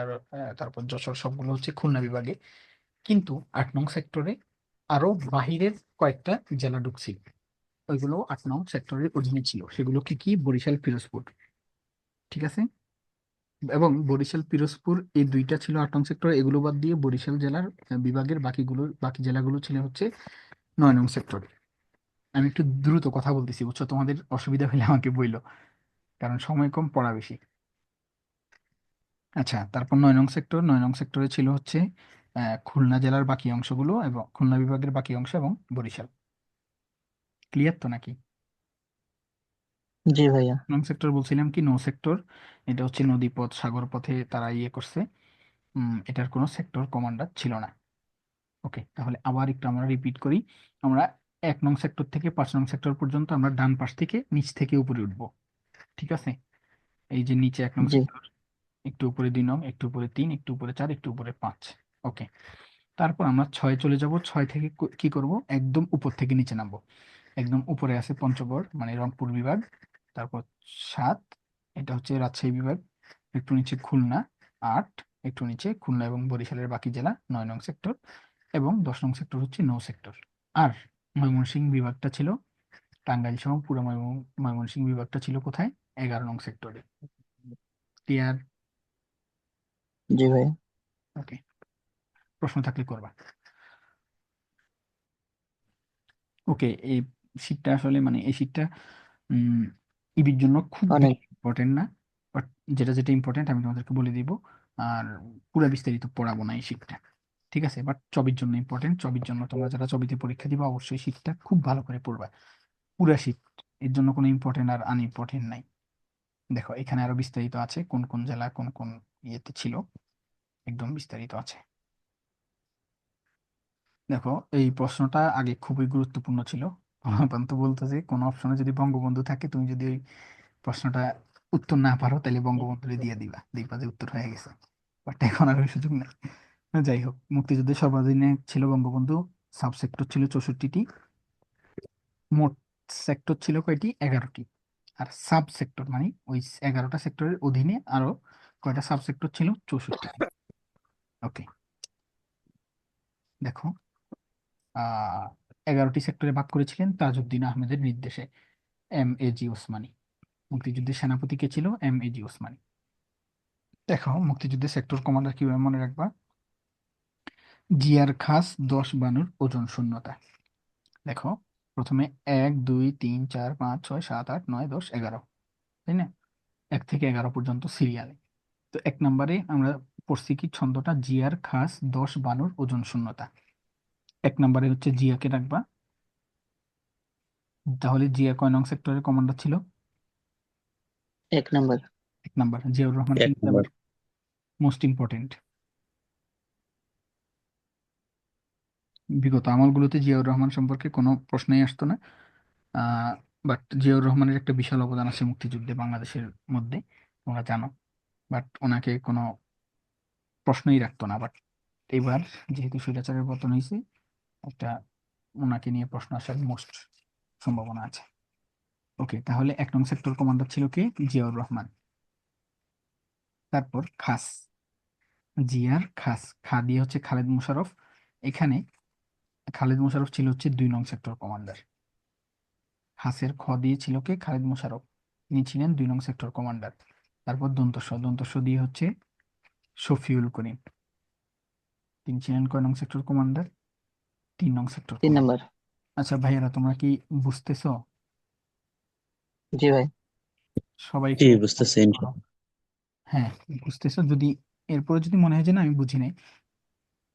তারপর যশোর, সবগুলো হচ্ছে খুলনা বিভাগে। কিন্তু 8 নং সেক্টরে আরো বাহিরের কয়েকটা জেলা ঢুকছিল, ওইগুলো 8 নং সেক্টরের অধীনে ছিল। সেগুলো কি কি? বরিশাল, পিরোজপুর, ঠিক আছে? এবং বরিশাল, পিরোজপুর এই দুইটা ছিল 8 নং সেক্টর। এগুলো বাদ দিয়ে বরিশাল জেলার বিভাগের বাকি জেলাগুলো ছিল হচ্ছে 9 নং সেক্টরে। আমি একটু দ্রুত কথা বলতেছি, বুঝছো? তোমাদের অসুবিধা হলে আমাকে বইলো, কারণ সময় কম, পড়া বেশি। আচ্ছা, তারপর 9 নং সেক্টর, 9 নং সেক্টরে ছিল হচ্ছে খুলনা জেলার বাকি অংশগুলো এবং খুলনা বিভাগের বাকি অংশ এবং বরিশাল। ক্লিয়ার তো নাকি? জি ভাইয়া। নং সেক্টর বলছিলাম কি, নো সেক্টর, এটা হচ্ছে নদীপথ, সাগর পথে তারা ইয়ে করছে। এটার কোনো সেক্টর কমান্ডার ছিল না। ওকে, তাহলে আবার একটু আমরা রিপিট করি। আমরা 1 নং সেক্টর থেকে 5 নং সেক্টর পর্যন্ত আমরা ডান পাশ থেকে নিচ থেকে উপরে উঠবো, ঠিক আছে? এই যে নিচে 1 নং জি। সেক্টর, একটু উপরে 2 নং, একটু উপরে 3, একটু উপরে 4, একটু উপরে 5। ওকে, তারপর আমরা 6 চলে যাব। 6 থেকে কি করব? একদম উপর থেকে নিচে নামবো। একদম উপরে আছে পঞ্চগড়, মানে রংপুর বিভাগ। তারপর 7, এটা হচ্ছে রাজশাহী বিভাগ। একটু নিচে খুলনা। 8, একটু নিচে খুলনা এবং বরিশালের বাকি জেলা, 9 নং সেক্টর। এবং 10 নং সেক্টর হচ্ছে নো সেক্টর। আর ময়মনসিংহ বিভাগটা ছিল, টাঙ্গাইল সহ পুরো ময়মনসিংহ বিভাগটা ছিল কোথায়? 11 নং সেক্টরে। ক্লিয়ার? জি ভাইয়া। ওকে, প্রশ্ন থাকলে করবা। ওকে, এই শীটটা আসলে মানে এই শীটটা ইবির জন্য খুব অনেক। বেশি ইম্পর্টেন্ট না, বাট যেটা যেটা ইম্পর্টেন্ট আমি তোমাদেরকে বলে দিব। আর পুরো বিস্তারিত পড়াবো না এই শীটটা, ঠিক আছে? বাট চবির জন্য ইম্পর্টেন্ট। চবির জন্য তোমরা যারা চবিতে পরীক্ষা দিবা অবশ্যই শীটটা খুব ভালো করে পড়বা, পুরা শীট। এর জন্য কোনো ইম্পর্টেন্ট আর আনইম্পর্টেন্ট নাই। দেখো, এখানে আরো বিস্তারিত আছে, কোন কোন জেলা কোন কোন ইয়েতে ছিল, একদম বিস্তারিত আছে। দেখো, এই প্রশ্নটা আগে খুবই গুরুত্বপূর্ণ ছিল। প্রণাপান্ত বলতেছে কোন অপশনে যদি বঙ্গবন্ধু থাকে, তুমি যদি ওই প্রশ্নটা উত্তর না পারো, তাহলে বঙ্গবন্ধুরে দিয়ে দিবা, দেখবা যে উত্তর হয়ে গেছে। বাট এখন আর ওই সুযোগ নেই। যাই হোক, মুক্তিযুদ্ধের সর্বাধিনায়ক ছিল বঙ্গবন্ধু। সাবসেক্টর ছিল 64টি। মোট সেক্টর ছিল কয়টি? 11টি। আর সাব সেক্টর মানে ওই 11টা সেক্টরের অধীনে আরো কয়টা সাব সেক্টর ছিল? 64টি। ওকে, দেখো, 11টি সেক্টরে ভাগ করেছিলেন তাজউদ্দিন আহমেদের নির্দেশে এম এ জি ওসমানী। মুক্তিযুদ্ধের সেনাপতি কে ছিল? এম.এ.জি. ওসমানী। দেখো মুক্তিযুদ্ধের সেক্টর কমান্ডার কিভাবে মনে রাখবা। জিয়ার খাস 10 বানুর ওজন শূন্যতা। দেখো প্রথমে 1 2 3 4 5 6 7 8 9 10 11, তাই না? 1 থেকে 11 পর্যন্ত সিরিয়ালে। তো 1 নম্বরে আমরা পড়ছি কি ছন্দটা, জিয়ার খাস 10 বানুর ওজন শূন্যতা। 1 নম্বরে হচ্ছে জিয়াকে রাখবা। তাহলে জিয়া কয় নং সেক্টরের কমান্ডার ছিল? 1 নাম্বার। 1 নম্বর। জিয়াউর রহমান এক কিন্তু নম্বর। আবার মোস্ট ইম্পর্টেন্ট। বিগত আমলগুলোতে জিয়াউর রহমান সম্পর্কে কোনো প্রশ্নই আসতো না। বাট জিয়াউর রহমানের একটা বিশাল অবদান আছে মুক্তিযুদ্ধে বাংলাদেশের মধ্যে, তোমরা জানো। বাট ওনাকে কোনো প্রশ্নই রাখতো না। বাট এবার যেহেতু স্বৈরাচারের পতন হয়েছে, একটা ওনাকে নিয়ে প্রশ্ন আসার মোস্ট সম্ভাবনা আছে। ওকে, তাহলে 1 নং সেক্টর কমান্ডার ছিল কে? জিয়াউর রহমান। তারপর খাস, জিয়ার খাস, খা দিয়ে হচ্ছে খালেদ মোশাররফ। এখানে খালেদ মোশাররফ ছিল হচ্ছে 2 নং সেক্টর কমান্ডার। খাসের খ দিয়ে ছিল কে? খালেদ মোশাররফ, তিনি ছিলেন 2 নং সেক্টর কমান্ডার। তারপর দন্তস্ব, দন্তস্ব দিয়ে হচ্ছে শফিউল করিম, তিনি ছিলেন কয় নং সেক্টর কমান্ডার? 3 নং সেক্টর 3 কমান্ডার। নাম্বার। আচ্ছা ভাইয়ারা, তোমরা কি বুঝতেছো? জি ভাই। সবাই জি, একটু বুঝতেছি comment করো। ইনশাল্লাহ। হ্যাঁ, বুঝতেছো? যদি এরপরে যদি মনে হয় যে না আমি বুঝি নাই,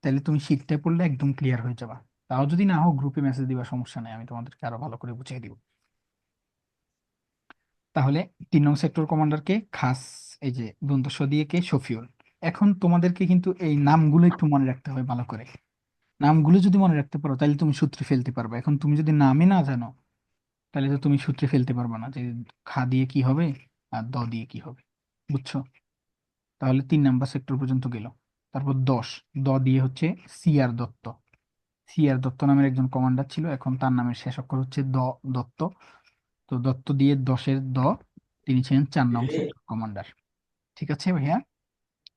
তাহলে তুমি শীটটা পড়লে একদম ক্লিয়ার হয়ে যাবা। তাও যদি না হোক গ্রুপে মেসেজ দিবা, সমস্যা নেই, আমি তোমাদেরকে আরো ভালো করে বুঝিয়ে দিব। তাহলে 3 নং সেক্টর কমান্ডারকে খাস, এই যে দন্তস্ব দিয়ে কে? শফিউল। এখন তোমাদেরকে কিন্তু এই নামগুলো একটু মনে রাখতে হবে ভালো করে। নামগুলো যদি মনে রাখতে পারো তাহলে তুমি সূত্রে ফেলতে পারবে। এখন তুমি যদি নামই না জানো তাহলে তো তুমি সূত্রে ফেলতে পারবে না যে খা দিয়ে কি হবে আর দ দিয়ে কি হবে। বুঝছো? তাহলে 3 নাম্বার সেক্টর পর্যন্ত গেল। তারপর 10, দ দিয়ে হচ্ছে সিআর দত্ত। সিআর দত্ত নামের একজন কমান্ডার ছিল, এখন তার নামের শেষ অক্ষর হচ্ছে দত্ত। তো দত্ত দিয়ে 10-এর দ, তিনি ছিলেন 4 নং সেক্টর কমান্ডার। ঠিক আছে ভাইয়া?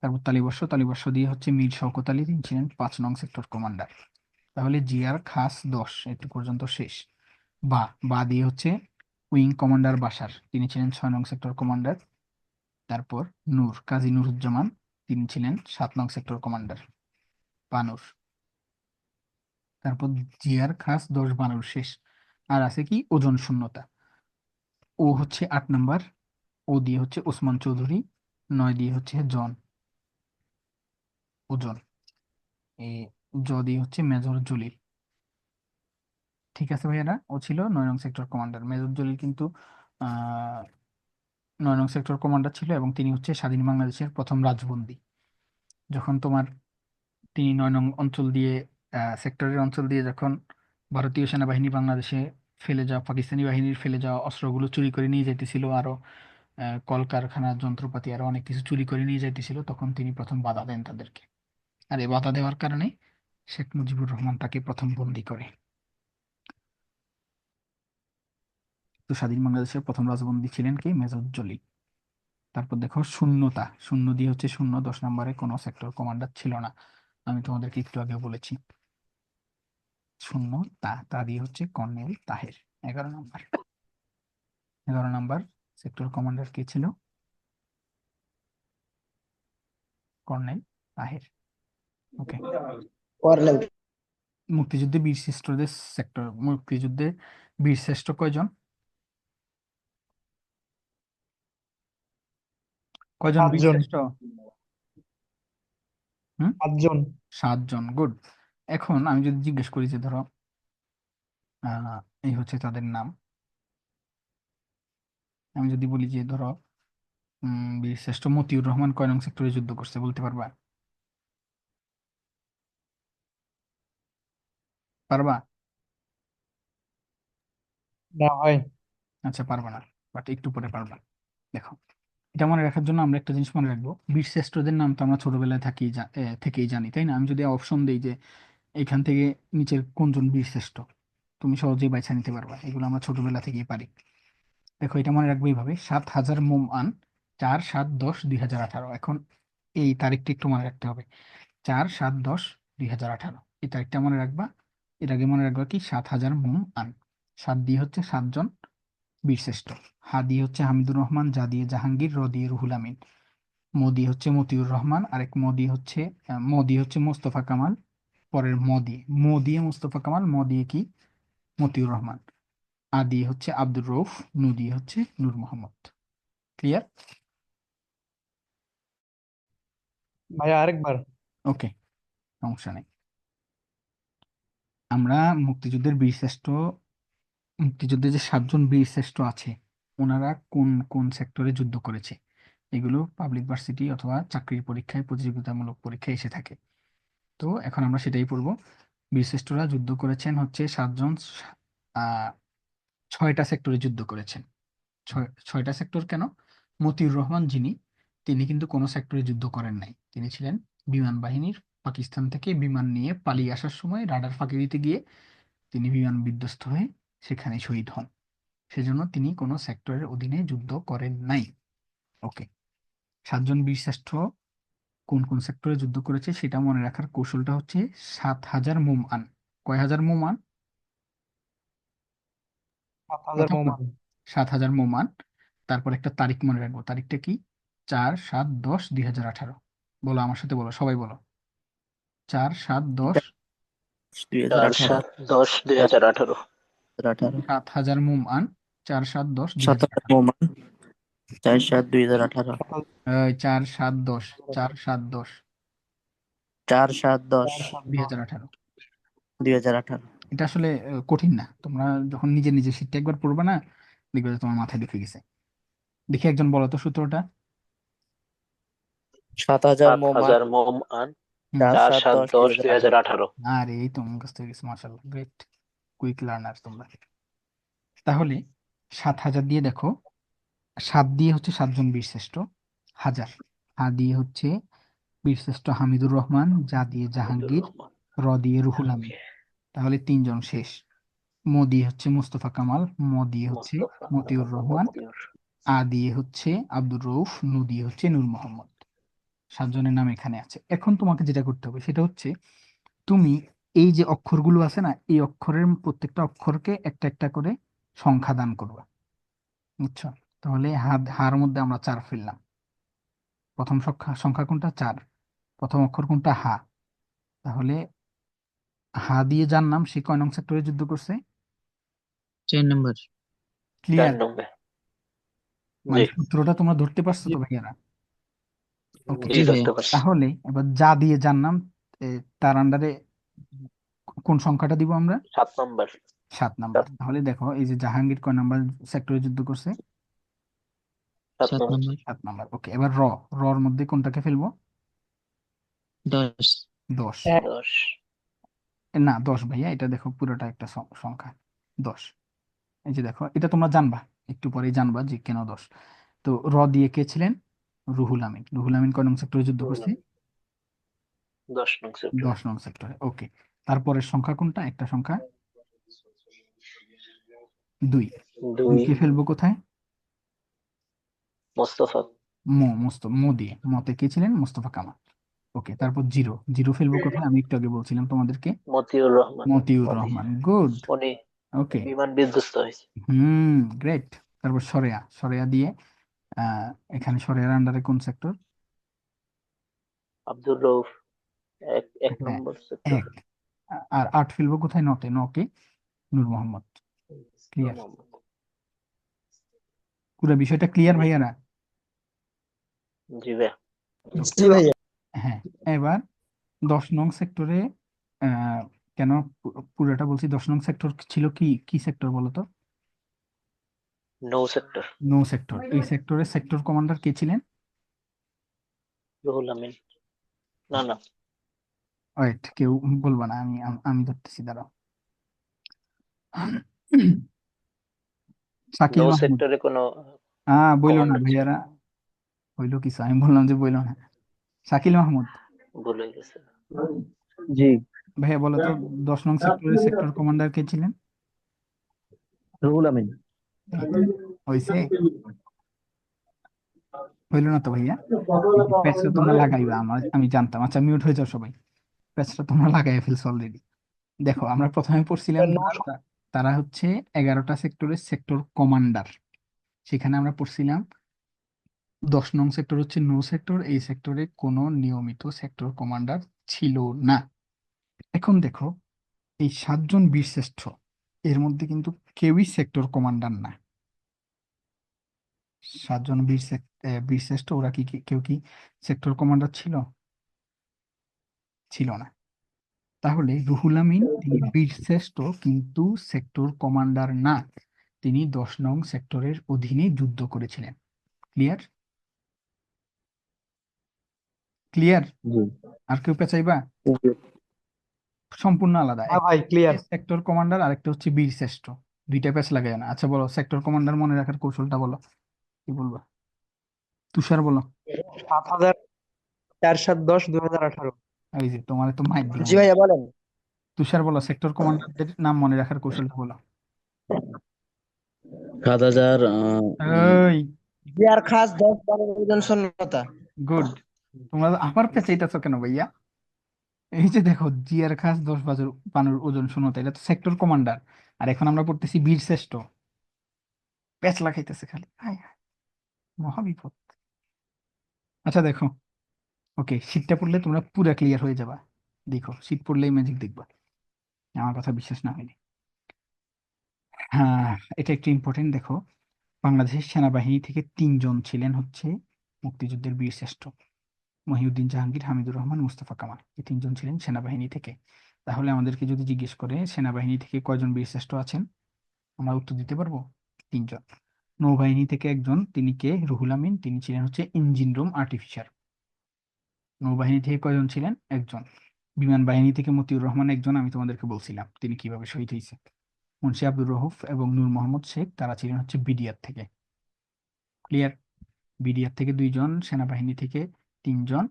তারপর তালিবর্ষ, তালিবর্ষ দিয়ে হচ্ছে মীর শওকত আলী, তিনি ছিলেন 5 নং সেক্টর কমান্ডার। তাহলে জিয়ার খাস 10 এটু পর্যন্ত শেষ। বা বা দিয়ে হচ্ছে উইং কমান্ডার বাশার, তিনি ছিলেন 6 নং সেক্টর কমান্ডার। তারপর নূর, কাজী নুরুজ্জামান, তিনি ছিলেন 7 নং সেক্টর কমান্ডার। বানর। তারপর জিয়ার খাস 10 বানর শেষ। আর আছে কি? ওজন শূন্যতা। ও হচ্ছে 8 নাম্বার, ও দিয়ে হচ্ছে ওসমান চৌধুরী, 9 দিয়ে হচ্ছে জন, ওজন। এ জ দিয়ে হচ্ছে মেজর জলিল। ঠিক আছে ভাইয়ারা, ও ছিল 9 নং সেক্টর কমান্ডার। মেজর জলিল কিন্তু আহ 9 নং সেক্টর কমান্ডার ছিল এবং তিনি হচ্ছে স্বাধীন বাংলাদেশের প্রথম রাজবন্দী। যখন তোমার তিনি 9 নং অঞ্চল দিয়ে, সেক্টরের অঞ্চল দিয়ে যখন ভারতীয় সেনাবাহিনী বাংলাদেশে ফেলে যাওয়া, পাকিস্তানি বাহিনীর ফেলে যাওয়া অস্ত্রগুলো চুরি করে নিয়ে যাইতেছিল, আরো কলকারখানার যন্ত্রপাতি আরো অনেক কিছু চুরি করে নিয়ে যাইতেছিল, তখন তিনি প্রথম বাধা দেন তাদেরকে। আর এই বাধা দেওয়ার কারণে শেখ মুজিবুর রহমান তাকে প্রথম বন্দী করে। তো স্বাধীন বাংলাদেশের প্রথম রাজবন্দী ছিলেন কি? মেজর জলিল। তারপর দেখো শূন্যতা, শূন্য দিয়ে হচ্ছে শূন্য, 10 নম্বরে কোনো সেক্টর কমান্ডার ছিল না, আমি তোমাদেরকে একটু আগে বলেছি। শূন্য তা, তা দিয়ে হচ্ছে কর্নেল তাহের, 11 নম্বর। 11 নম্বর সেক্টর কমান্ডার কে ছিল? কর্নেল তাহের। ওকে। কর্নেল। মুক্তিযুদ্ধে বীরশ্রেষ্ঠদের সেক্টর, মুক্তিযুদ্ধে বীরশ্রেষ্ঠ কয়জন? কয়জন 7 জন। বীরশ্রেষ্ঠ? হুম, 7 জন। 7 জন। গুড। এখন আমি যদি জিজ্ঞেস করি যে ধরো এই হচ্ছে তাদের নাম, আমি যদি বলি যে ধরো বীরশ্রেষ্ঠ মতিউর রহমান কয় নং সেক্টরে যুদ্ধ করছে, বলতে পারবা? পারবা? না ভাই। আচ্ছা পারবা না, বাট একটু পরে পারবা। দেখো, এটা মনে রাখার জন্য আমরা একটা জিনিস মনে রাখবো, বীরশ্রেষ্ঠদের নাম তো আমরা ছোটবেলায় থেকেই জানি, তাই না? আমি যদি অপশন দিই যে এখান থেকে নিচের কোনজন বীরশ্রেষ্ঠ, তুমি সহজেই বাছা নিতে পারবা, এগুলো আমরা ছোটবেলা থেকেই পারি। দেখো এটা মনে রাখবো এইভাবে, 7,000 মোম আন, 4/7/10/2018। এখন এই তারিখটা একটু মনে রাখতে হবে, 4/7/10/2018, এই তারিখটা মনে রাখবা। এর আগে মনে রাখবা কি? 7,000 মোম আন, 7 দিয়ে হচ্ছে 7 জন, বীরশ্রেষ্ঠ। হা দিয়ে হচ্ছে হামিদুর রহমান, যা দিয়ে জাহাঙ্গীর, র দিয়ে রুহুল আমিন, ম দিয়ে হচ্ছে মতিউর রহমান, আরেক ম দিয়ে হচ্ছে মোস্তফা কামাল, পরের ম দিয়ে মোস্তফা কামাল, ম দিয়ে কি মতিউর রহমান, আ দিয়ে হচ্ছে আব্দুর রউফ, নু দিয়ে হচ্ছে নূর মোহাম্মদ। ক্লিয়ার? ভাইয়া আরেকবার। ওকে, সমস্যা নেই। আমরা মুক্তিযুদ্ধে যে 7 জন বীরশ্রেষ্ঠ আছে, ওনারা কোন কোন সেক্টরে যুদ্ধ করেছে, এগুলো পাবলিক ভার্সিটি অথবা চাকরির পরীক্ষায়, প্রতিযোগিতামূলক পরীক্ষায় এসে থাকে। তো এখন আমরা সেটাই পড়বো। বীরশ্রেষ্ঠরা যুদ্ধ করেছেন হচ্ছে 7 জন, আহ 6টা সেক্টরে যুদ্ধ করেছেন। 6টা সেক্টর কেন? মতিউর রহমান তিনি কিন্তু কোনো সেক্টরে যুদ্ধ করেন নাই। তিনি ছিলেন বিমান বাহিনীর, পাকিস্তান থেকে বিমান নিয়ে পালিয়ে আসার সময় রাডার ফাঁকি দিতে গিয়ে তিনি বিমান বিধ্বস্ত হয়ে সেখানে শহীদ হন। সেজন্য তিনি কোনো সেক্টরের অধীনে যুদ্ধ করেন নাই। ওকে, 7 জন বীরশ্রেষ্ঠ কোন কোন সেক্টরে যুদ্ধ করেছে সেটা মনে রাখার কৌশলটা হচ্ছে 7,000 মোম আন। কয় হাজার মোম আন? 7,000 কথা বলো। মোমান। 7,000 মোম আন। তারপর একটা তারিখ মনে রাখবো, তারিখটা কি? 4/7/10/2018। বলো, আমার সাথে বলো, সবাই বলো। 4/7/10। 2018। 4/7/10/2018। 7,000 মোম আন, 4/7/10/2018। 7,000 মোমান 4/7/2018। 4/7/10, 4/7/10 4/7/10 2018। 2018। এটা আসলে কঠিন না, তোমরা যখন নিজে নিজে শীটটা একবার পড়বে না, দেখবে যে তোমার মাথায় ঢুকে গেছে। দেখি একজন বলো তো সূত্রটা। 7,000 মোমান 7,000 মোম-আন, হুম, 4/7/10/2018। 4/7/10/2018। আরে এই তো মুখস্থ হয়ে গেছে, মাশাআল্লাহ, গ্রেট, কুইক লার্নার তোমরা। তাহলে 7,000 দিয়ে দেখো, 7 দিয়ে হচ্ছে 7 জন বীরশ্রেষ্ঠ, হাজার। হা দিয়ে হচ্ছে বীরশ্রেষ্ঠ হামিদুর রহমান, যা দিয়ে হামিদুর জাহাঙ্গীর, রহমান। র দিয়ে রুহুল আমিন। ওকে। তাহলে 3 জন শেষ। ম দিয়ে হচ্ছে মুস্তফা কামাল, ম দিয়ে হচ্ছে মোস্তফা মতিউর রহমান, মতিউর। আ দিয়ে হচ্ছে আব্দুর রউফ, নু দিয়ে হচ্ছে নূর মোহাম্মদ। 7 জনের নাম এখানে আছে। এখন তোমাকে যেটা করতে হবে সেটা হচ্ছে, তুমি এই যে অক্ষরগুলো আছে না, এই অক্ষরের প্রত্যেকটা অক্ষরকে একটা একটা করে সংখ্যা দান করবা। বুঝছো? তাহলে হার মধ্যে আমরা 4 ফেললাম। প্রথম সংখ্যা সংখ্যা কোনটা? 4। প্রথম অক্ষর কোনটা? হা। তাহলে হা দিয়ে যার নাম, সে কয় নং সেক্টরে যুদ্ধ করছে? 4 নম্বর। 4 ক্লিয়ার? নম্বর। মানে জি, সূত্রটা তোমরা ধরতে পারছো তো ভাইয়ারা? ওকে, জি জি ভাইয়া। ধরতে পারছি। তাহলে এবার যা দিয়ে যার নাম, তার আন্ডারে কোন সংখ্যাটা দিব আমরা? 7 নম্বর। 7 নাম্বার। তাহলে দেখো, এই যে জাহাঙ্গীর কয় নাম্বার সেক্টরে যুদ্ধ করছে? 7 7 নম্বর। নম্বর। 7 নাম্বার। ওকে, এবার রর মধ্যে কোনটাকে ফেলবো? 10। 10। 10। না, 10 ভাইয়া, এটা দেখো পুরোটা একটা সংখ্যা, 10। এই যে দেখো, এটা তোমরা জানবা, একটু পরেই জানবা যে কেন 10। তো র দিয়ে কে ছিলেন? রুহুল আমিন। রুহুল আমিন কয় নং সেক্টরে যুদ্ধ করছে? 10 নং সেক্টর। 10 নং সেক্টরে। ওকে, তারপরের সংখ্যা কোনটা? একটা সংখ্যা 2। 2 দুইকে ফেলবো কোথায়? মোস্তফা ম দিয়ে, মতে কে ছিলেন? মোস্তফা কামাল। ওকে, তারপর জিরো। জিরো ফেলবো কোথায়? আমি একটু আগে বলছিলাম তোমাদেরকে, মতিউর রহমান। মতিউর রহমান। গুড। উনি ওকে, বিমান বিধ্বস্ত হয়েছে। গ্রেট। তারপর সরেয়া। সরেয়া দিয়ে আহ এখানে সরেয়ার আন্ডারে কোন সেক্টর? আব্দুর রউফ, এক হ্যাঁ, নম্বর সেক্টর। 1। আর 8 ফেলবো কোথায়? নতে। নকে নূর মোহাম্মদ। ক্লিয়ার? পুরো বিষয়টা ক্লিয়ার ভাইয়ারা? জি ভাইয়া। Okay. জি ভাইয়া। হ্যাঁ, এবার 10 নং সেক্টরে, আহ কেন পুরোটা বলছি, 10 নং সেক্টর ছিল কি কি সেক্টর বলো তো? নৌ সেক্টর। No sector. এই সেক্টরের সেক্টর কমান্ডার কে ছিলেন? রুহুল আমিন। না না, ওয়েট, কেউ বলবা না, আমি আমি ধরতেছি, দাঁড়াও। শাকিল নৌ মাহমুদ। সেক্টরে কোনো বইলো না কমান্ডার ছিল ভাইয়ারা, না। হইলো কিছু, আমি বললাম যে বইলো না। শাকিল মাহমুদ। ভুল হয়ে গেছে। জি। ভাইয়া বলো তো, 10 নং সেক্টরের সেক্টর কমান্ডার কে ছিলেন? রুহুল আমিন। এই তো, হইছে? হইলো না তো ভাইয়া? এই যে প্যাচটা তোমরা লাগাইবা, আমি জানতাম। আচ্ছা, মিউট হয়ে যাও সবাই। প্যাচটা তোমরা লাগাই ফেলছো অলরেডি। দেখো, আমরা প্রথমে পড়ছিলাম তারা হচ্ছে 11টা সেক্টরের সেক্টর কমান্ডার। সেখানে আমরা পড়ছিলাম 10 নং সেক্টর হচ্ছে নো সেক্টর, এই সেক্টরে কোনো নিয়মিত সেক্টর কমান্ডার ছিল না। এখন দেখো, এই 7 জন বীরশ্রেষ্ঠ এর মধ্যে কিন্তু কেউই সেক্টর কমান্ডার না। 7 জন বীরশ্রেষ্ঠ ওরা কেউ কি সেক্টর কমান্ডার ছিল? ছিল না। তাহলে রুহুল আমিন তিনি বীরশ্রেষ্ঠ কিন্তু সেক্টর কমান্ডার না, তিনি 10 নং সেক্টরের অধীনে যুদ্ধ করেছিলেন। ক্লিয়ার? ক্লিয়ার? জি আর কেউ পেঁচাইবা? সম্পূর্ণ আলাদা, হ্যাঁ একটা ভাই ক্লিয়ার। সেক্টর কমান্ডার আরেকটা হচ্ছে বীরশ্রেষ্ঠ, দুইটা প্যাচ লাগায় না। আচ্ছা বলো, সেক্টর কমান্ডার মনে রাখার কৌশলটা বলো, কি বলবো? তুষার বলো। 7,410 2018। এই যে তোমার তো মাইক দিলাম। জি ভাইয়া বলেন। তুষার বলো, সেক্টর কমান্ডারদের নাম মনে রাখার কৌশলটা বলো। 7,000 এই জিয়ার খাস 10-12 জন সৈন্যতা। গুড। তোমরা আবার পেঁচাইতেছো কেন ভাইয়া? এই যে দেখো, জিয়ার খাস 10 বানুর ওজন শূন্যতা, এটা তো সেক্টর কমান্ডার। আর এখন আমরা পড়তেছি বীরশ্রেষ্ঠ, প্যাচ লাগাইতেছে খালি, হায় হায়, মহাবিপদ। আচ্ছা দেখো, ওকে, শীতটা পড়লে তোমরা পুরা ক্লিয়ার হয়ে যাবা। দেখো, শীত পড়লেই ম্যাজিক দেখবা, আমার কথা বিশ্বাস না হইলে। হ্যাঁ, এটা একটু ইম্পর্টেন্ট। দেখো, বাংলাদেশের সেনাবাহিনী থেকে 3 জন ছিলেন হচ্ছে মুক্তিযুদ্ধের বীরশ্রেষ্ঠ: মহিউদ্দিন জাহাঙ্গীর, হামিদুর রহমান, মুস্তফা কামাল। এই 3 জন ছিলেন সেনাবাহিনী থেকে। তাহলে আমাদেরকে যদি জিজ্ঞেস করে সেনাবাহিনী থেকে কয়জন বীরশ্রেষ্ঠ আছেন, আমরা উত্তর দিতে পারবো 3 জন। নৌবাহিনী থেকে একজন, তিনি কে? রুহুল আমিন, তিনি ছিলেন হচ্ছে ইঞ্জিন রুম আর্টিফিশার। নৌবাহিনী থেকে কয়জন ছিলেন? একজন। বিমান বাহিনী থেকে মতিউর রহমান একজন, আমি তোমাদেরকে বলছিলাম তিনি কিভাবে শহীদ হয়েছে। মুন্সি আব্দুর রউফ এবং নূর মোহাম্মদ শেখ, তারা ছিলেন হচ্ছে বিডিআর থেকে। ক্লিয়ার? বিডিআর থেকে 2 জন, সেনাবাহিনী থেকে 3 জন,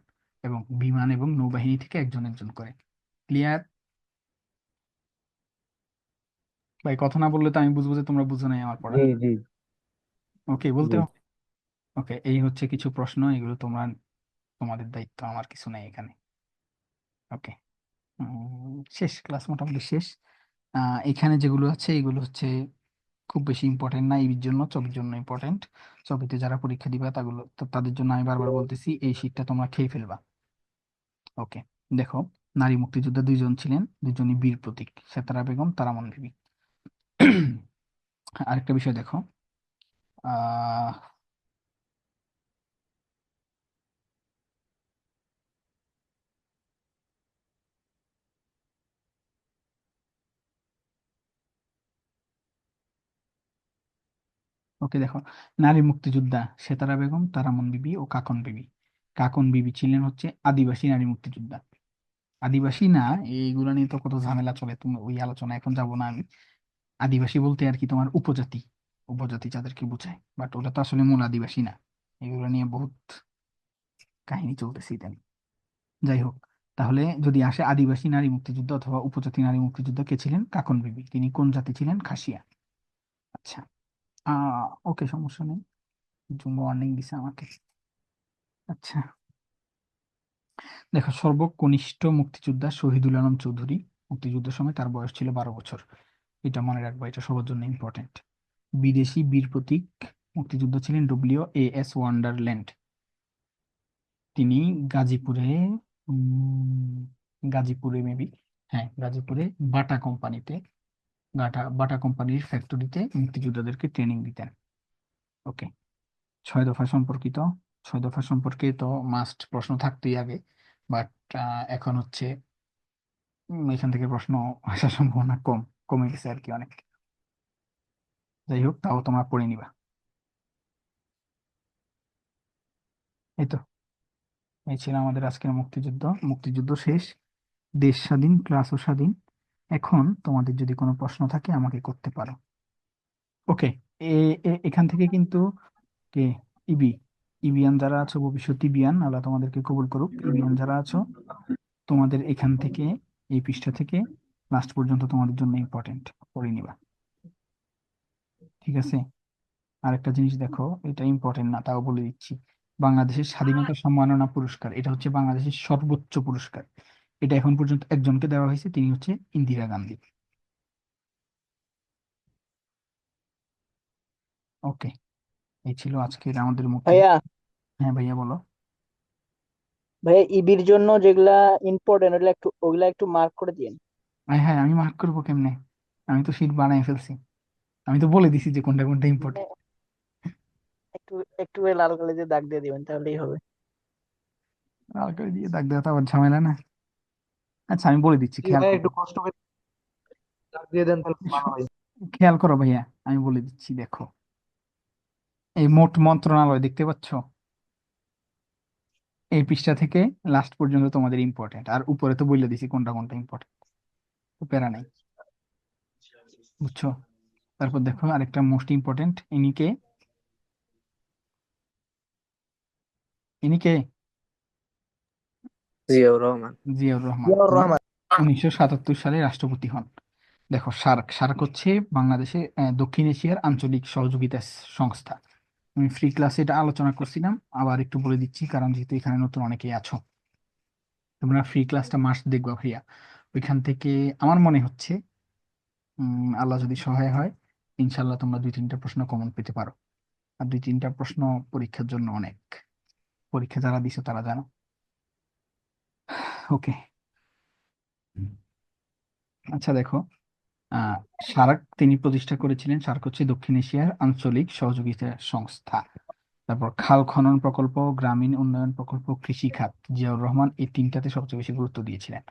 এবং বিমান এবং নৌবাহিনী থেকে একজন একজন করে। ক্লিয়ার? ভাই কথা না বললে তো আমি বুঝবো যে তোমরা বুঝো নাই আমার পড়া। জি জি ওকে বলতে জি হবে। ওকে, এই হচ্ছে কিছু প্রশ্ন, এগুলো তোমরা, তোমাদের দায়িত্ব, আমার কিছু নাই এখানে। ওকে, শেষ, ক্লাস মোটামুটি শেষ। এখানে যেগুলো আছে এগুলো হচ্ছে খুব বেশি ইম্পর্টেন্ট না, এই জন্য ছবির জন্য ইম্পর্টেন্ট। ছবিতে যারা পরীক্ষা দিবা তাদের জন্য আমি বারবার বলতেছি, এই শীটটা তোমরা খেয়ে ফেলবা। ওকে, দেখো, নারী মুক্তিযোদ্ধা 2 জন ছিলেন, 2জনই বীর প্রতীক: সেতারা বেগম, তারামন বিবি। আরেকটা বিষয় দেখো, আহ ওকে দেখো, নারী মুক্তিযোদ্ধা সেতারা বেগম, তারামন বিবি ও কাকন বিবি। কাকন বিবি ছিলেন হচ্ছে আদিবাসী নারী মুক্তিযোদ্ধা। আদিবাসী না, এইগুলো নিয়ে তো কত ঝামেলা চলে, তুমি ওই আলোচনা এখন যাব না আমি। আদিবাসী বলতে আর কি তোমার উপজাতি, উপজাতি যাদেরকে বোঝায়, বাট ওটা তো আসলে মূল আদিবাসী না। এগুলো নিয়ে বহুত কাহিনী চলতেছে ইদানিং। যাই হোক, তাহলে যদি আসে আদিবাসী নারী মুক্তিযুদ্ধ অথবা উপজাতি নারী মুক্তিযুদ্ধ, কে ছিলেন? কাকন বিবি। তিনি কোন জাতি ছিলেন? খাসিয়া। আচ্ছা, ওকে, সমস্যা নেই, ওয়ার্নিং দিছে আমাকে। আচ্ছা দেখো, সর্বকনিষ্ঠ মুক্তিযোদ্ধা শহীদুল আলম চৌধুরী, মুক্তিযুদ্ধের সময় তার বয়স ছিল 12 বছর। এটা মনে রাখবা, এটা সবার জন্য ইম্পর্টেন্ট। বিদেশি বীর প্রতীক মুক্তিযুদ্ধ ছিলেন WAS ওয়ান্ডারল্যান্ড। তিনি গাজীপুরে, গাজীপুরে মেবি, হ্যাঁ গাজীপুরে বাটা কোম্পানিতে, বাটা কোম্পানির ফ্যাক্টরিতে মুক্তিযোদ্ধাদেরকে ট্রেনিং দিতেন। ওকে, 6 দফা সম্পর্কিত, 6 দফা সম্পর্কে তো মাস্ট প্রশ্ন থাকতেই আগে, বাট এখন হচ্ছে এখান থেকে প্রশ্ন আসার সম্ভাবনা কম, কমে গেছে আর কি অনেক। যাই হোক, তাও তোমরা পড়ে নিবা। এই তো, এই ছিল আমাদের আজকের মুক্তিযুদ্ধ। মুক্তিযুদ্ধ শেষ, দেশ স্বাধীন, ক্লাসও স্বাধীন। এখন তোমাদের যদি কোনো প্রশ্ন থাকে আমাকে করতে পারো। ওকে, এখান থেকে কিন্তু কে, ইবি, ইবিয়ান যারা আছো, ভবিষ্যৎ ইবিয়ান, আল্লাহ তোমাদেরকে কবুল করুক। ইবিয়ান যারা আছো, তোমাদের এখান থেকে, এই পৃষ্ঠা থেকে লাস্ট পর্যন্ত তোমাদের জন্য ইম্পর্টেন্ট, পড়ে নিবা। ঠিক আছে? আরেকটা জিনিস দেখো, এটা ইম্পর্টেন্ট না, তাও বলে দিচ্ছি। বাংলাদেশের স্বাধীনতা সম্মাননা পুরস্কার, এটা হচ্ছে বাংলাদেশের সর্বোচ্চ পুরস্কার। এটা এখন পর্যন্ত একজনকে দেওয়া হয়েছে, তিনি হচ্ছে ইন্দিরা গান্ধী। ওকে, এই ছিল আজকের আমাদের মুখ্য। ভাইয়া হ্যাঁ ভাইয়া বলো। ভাইয়া ইবির জন্য যেগুলা ইম্পর্টেন্ট ওগুলা একটু মার্ক করে দিন। হ্যাঁ হ্যাঁ, আমি মার্ক করবো কেমনে? আমি তো শীট বানাই ফেলছি, আমি তো বলে দিছি যে কোনটা কোনটা মানে ইম্পর্টেন্ট। একটু একটু ওই লাল কালি দাগ দিয়ে দিবেন তাহলেই হবে। লাল করে দিয়ে দাগ দেওয়া তো আবার ঝামেলা না। আচ্ছা আমি বলে দিচ্ছি, জি খেয়াল ভাই, করো। একটু কষ্ট করে দাগ দিয়ে দেন তাহলে খুব ভালো হয়। খেয়াল করো ভাইয়া, আমি বলে দিচ্ছি, দেখো এই মোট মন্ত্রণালয় দেখতে পাচ্ছ, এই পৃষ্ঠা থেকে লাস্ট পর্যন্ত তোমাদের ইম্পর্টেন্ট, আর উপরে তো বলে দিছি কোনটা কোনটা ইম্পর্টেন্ট, তো প্যারা নাই, বুঝছো? তারপর দেখো আরেকটা মোস্ট ইম্পর্টেন্ট, ইনিকে, ইনিকে জিয়াউর রহমান। জিয়াউর রহমান, জিয়াউর তিনি রহমান। 1977 সালে রাষ্ট্রপতি হন। দেখো সার্ক, সার্ক হচ্ছে বাংলাদেশে দক্ষিণ এশিয়ার আঞ্চলিক সহযোগিতা সংস্থা। আমি ফ্রি ক্লাসে এটা আলোচনা করছিলাম, আবার একটু বলে দিচ্ছি কারণ যেহেতু এখানে নতুন অনেকেই আছো। তোমরা ফ্রি ক্লাসটা মাস্ট দেখবা ভাইয়া, ওইখান থেকে আমার মনে হচ্ছে আল্লাহ যদি সহায় হয়, ইনশাল্লাহ তোমরা 2-3টা প্রশ্ন কমন পেতে পারো। আর 2-3টা প্রশ্ন পরীক্ষার জন্য অনেক, পরীক্ষা যারা দিছো তারা জানো। ওকে, আচ্ছা দেখো, আহ সার্ক তিনি প্রতিষ্ঠা করেছিলেন। সার্ক হচ্ছে দক্ষিণ এশিয়ার আঞ্চলিক সহযোগিতা সংস্থা। তারপর খাল খনন প্রকল্প, গ্রামীণ উন্নয়ন প্রকল্প, কৃষি খাত, জিয়াউর রহমান এই তিনটাতে সবচেয়ে বেশি গুরুত্ব দিয়েছিলেন।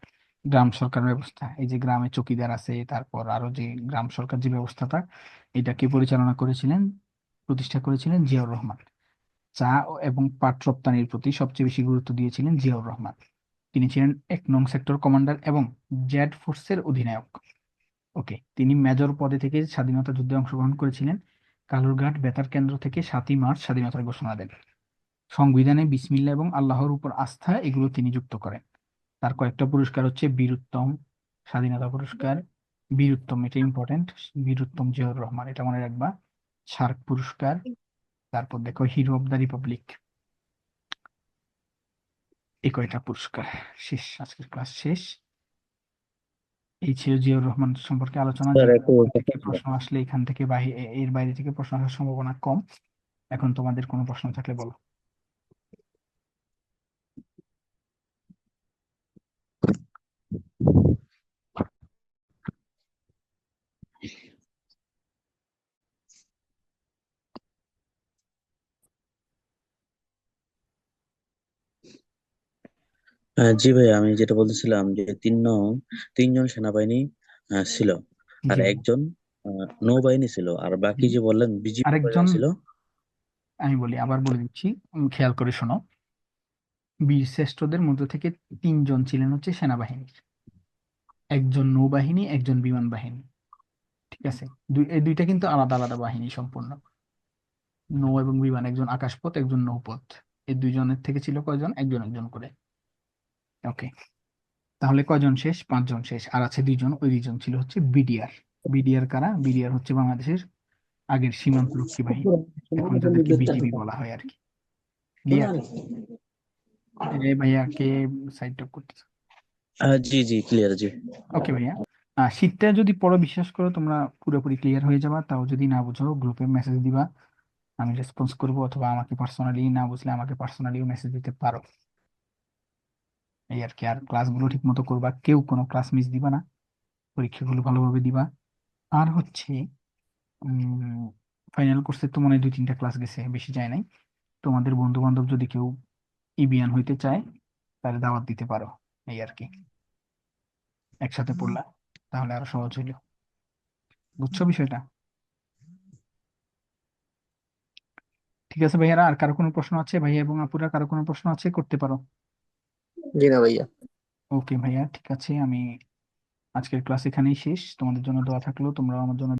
গ্রাম সরকার ব্যবস্থা, এই যে গ্রামে চকিদার আছে, তারপর আরো যে গ্রাম সরকার যে ব্যবস্থাটা, এটাকে পরিচালনা করেছিলেন, প্রতিষ্ঠা করেছিলেন জিয়াউর রহমান। এবং পাট রপ্তানির প্রতি সবচেয়ে বেশি গুরুত্ব দিয়েছিলেন জিয়াউর রহমান। তিনি ছিলেন 1 নং সেক্টর কমান্ডার এবং জেড ফোর্সের অধিনায়ক। ওকে, তিনি মেজর পদে থেকে স্বাধীনতা যুদ্ধে অংশগ্রহণ করেছিলেন। কালুরঘাট বেতার কেন্দ্র থেকে 7ই মার্চ স্বাধীনতার ঘোষণা দেন। সংবিধানে বিসমিল্লাহ এবং আল্লাহর উপর আস্থা এগুলো তিনি যুক্ত করেন। তার কয়েকটা পুরস্কার হচ্ছে বীরুত্তম স্বাধীনতা পুরস্কার, বীরুত্তম এটা ইম্পর্টেন্ট, বীরুত্তম জিয়াউর রহমান এটা মনে রাখবা। সার্ক পুরস্কার, তারপর দেখো হিরো অব দ্য রিপাবলিক, এই কয়টা পুরস্কার। শেষ, আজকের ক্লাস শেষ। এই ছিল জিয়াউর রহমান সম্পর্কে আলোচনা, স্যার যে একটু থেকে প্রশ্ন আসলে এখান থেকে এর বাইরে থেকে প্রশ্ন আসার সম্ভাবনা কম। এখন তোমাদের কোনো প্রশ্ন থাকলে বলো। জি ভাই, আমি যেটা বলতেছিলাম যে তিনজন সেনাবাহিনী ছিল, আর জি, একজন নৌবাহিনী ছিল, আর বাকি যে বললেন বিজিবি আরেকজন, কয়জন ছিল? আমি বলি আবার বলে দিচ্ছি, খেয়াল করে শোনো। বীর শ্রেষ্ঠদের মধ্য থেকে 3জন ছিলেন হচ্ছে সেনাবাহিনীর, একজন নৌবাহিনী, একজন বিমান বাহিনী। ঠিক আছে, এই দুইটা কিন্তু আলাদা আলাদা বাহিনী সম্পূর্ণ। নৌ এবং বিমান, একজন আকাশপথ একজন নৌপথ। এই দুইজনের থেকে ছিল কয়জন, একজন একজন করে। ওকে, তাহলে কয়জন শেষ? 5জন শেষ, আর আছে 2জন, ওই 2জন ছিল হচ্ছে বিডিআর। বিডিআর কারা? বিডিআর হচ্ছে বাংলাদেশের আগের সীমান্তরক্ষী বাহিনী, এখন যাদেরকে বিজিবি বলা হয় আর কি। ক্লিয়ার? ভাইয়া কে সাইড টক করতেছে? জি জি, ক্লিয়ার, জি। ওকে ভাইয়া, শীটটা যদি পড়ো বিশ্বাস করো তোমরা পুরোপুরি ক্লিয়ার হয়ে যাবা। তাও যদি না বুঝো গ্রুপে মেসেজ দিবা, আমি রেসপন্স করবো, অথবা আমাকে পার্সোনালি, না বুঝলে আমাকে পার্সোনালিও মেসেজ দিতে পারো। এই আর কি। আর ক্লাসগুলো ঠিক মতো করবা, কেউ কোনো ক্লাস মিস দিবা না, পরীক্ষাগুলো ভালোভাবে দিবা। আর হচ্ছে ফাইনাল কোর্সে তো মনে হয় 2-3টা ক্লাস গেছে, বেশি যায় নাই। তোমাদের বন্ধু বান্ধব যদি কেউ ইবিয়ান হইতে চায় তাহলে দাওয়াত দিতে পারো, এই আর কি। একসাথে পড়লা তাহলে আরো সহজ হইলো। বুঝছো বিষয়টা? ঠিক আছে ভাইয়ারা, আর কারো কোনো প্রশ্ন আছে? ভাইয়া এবং আপুরা কারো কোনো প্রশ্ন আছে, করতে পারো। জি না ভাইয়া। ওকে ভাইয়া, ঠিক আছে, আমি আজকের ক্লাস এখানেই শেষ। তোমাদের জন্য দোয়া থাকলো, তোমরাও আমার জন্য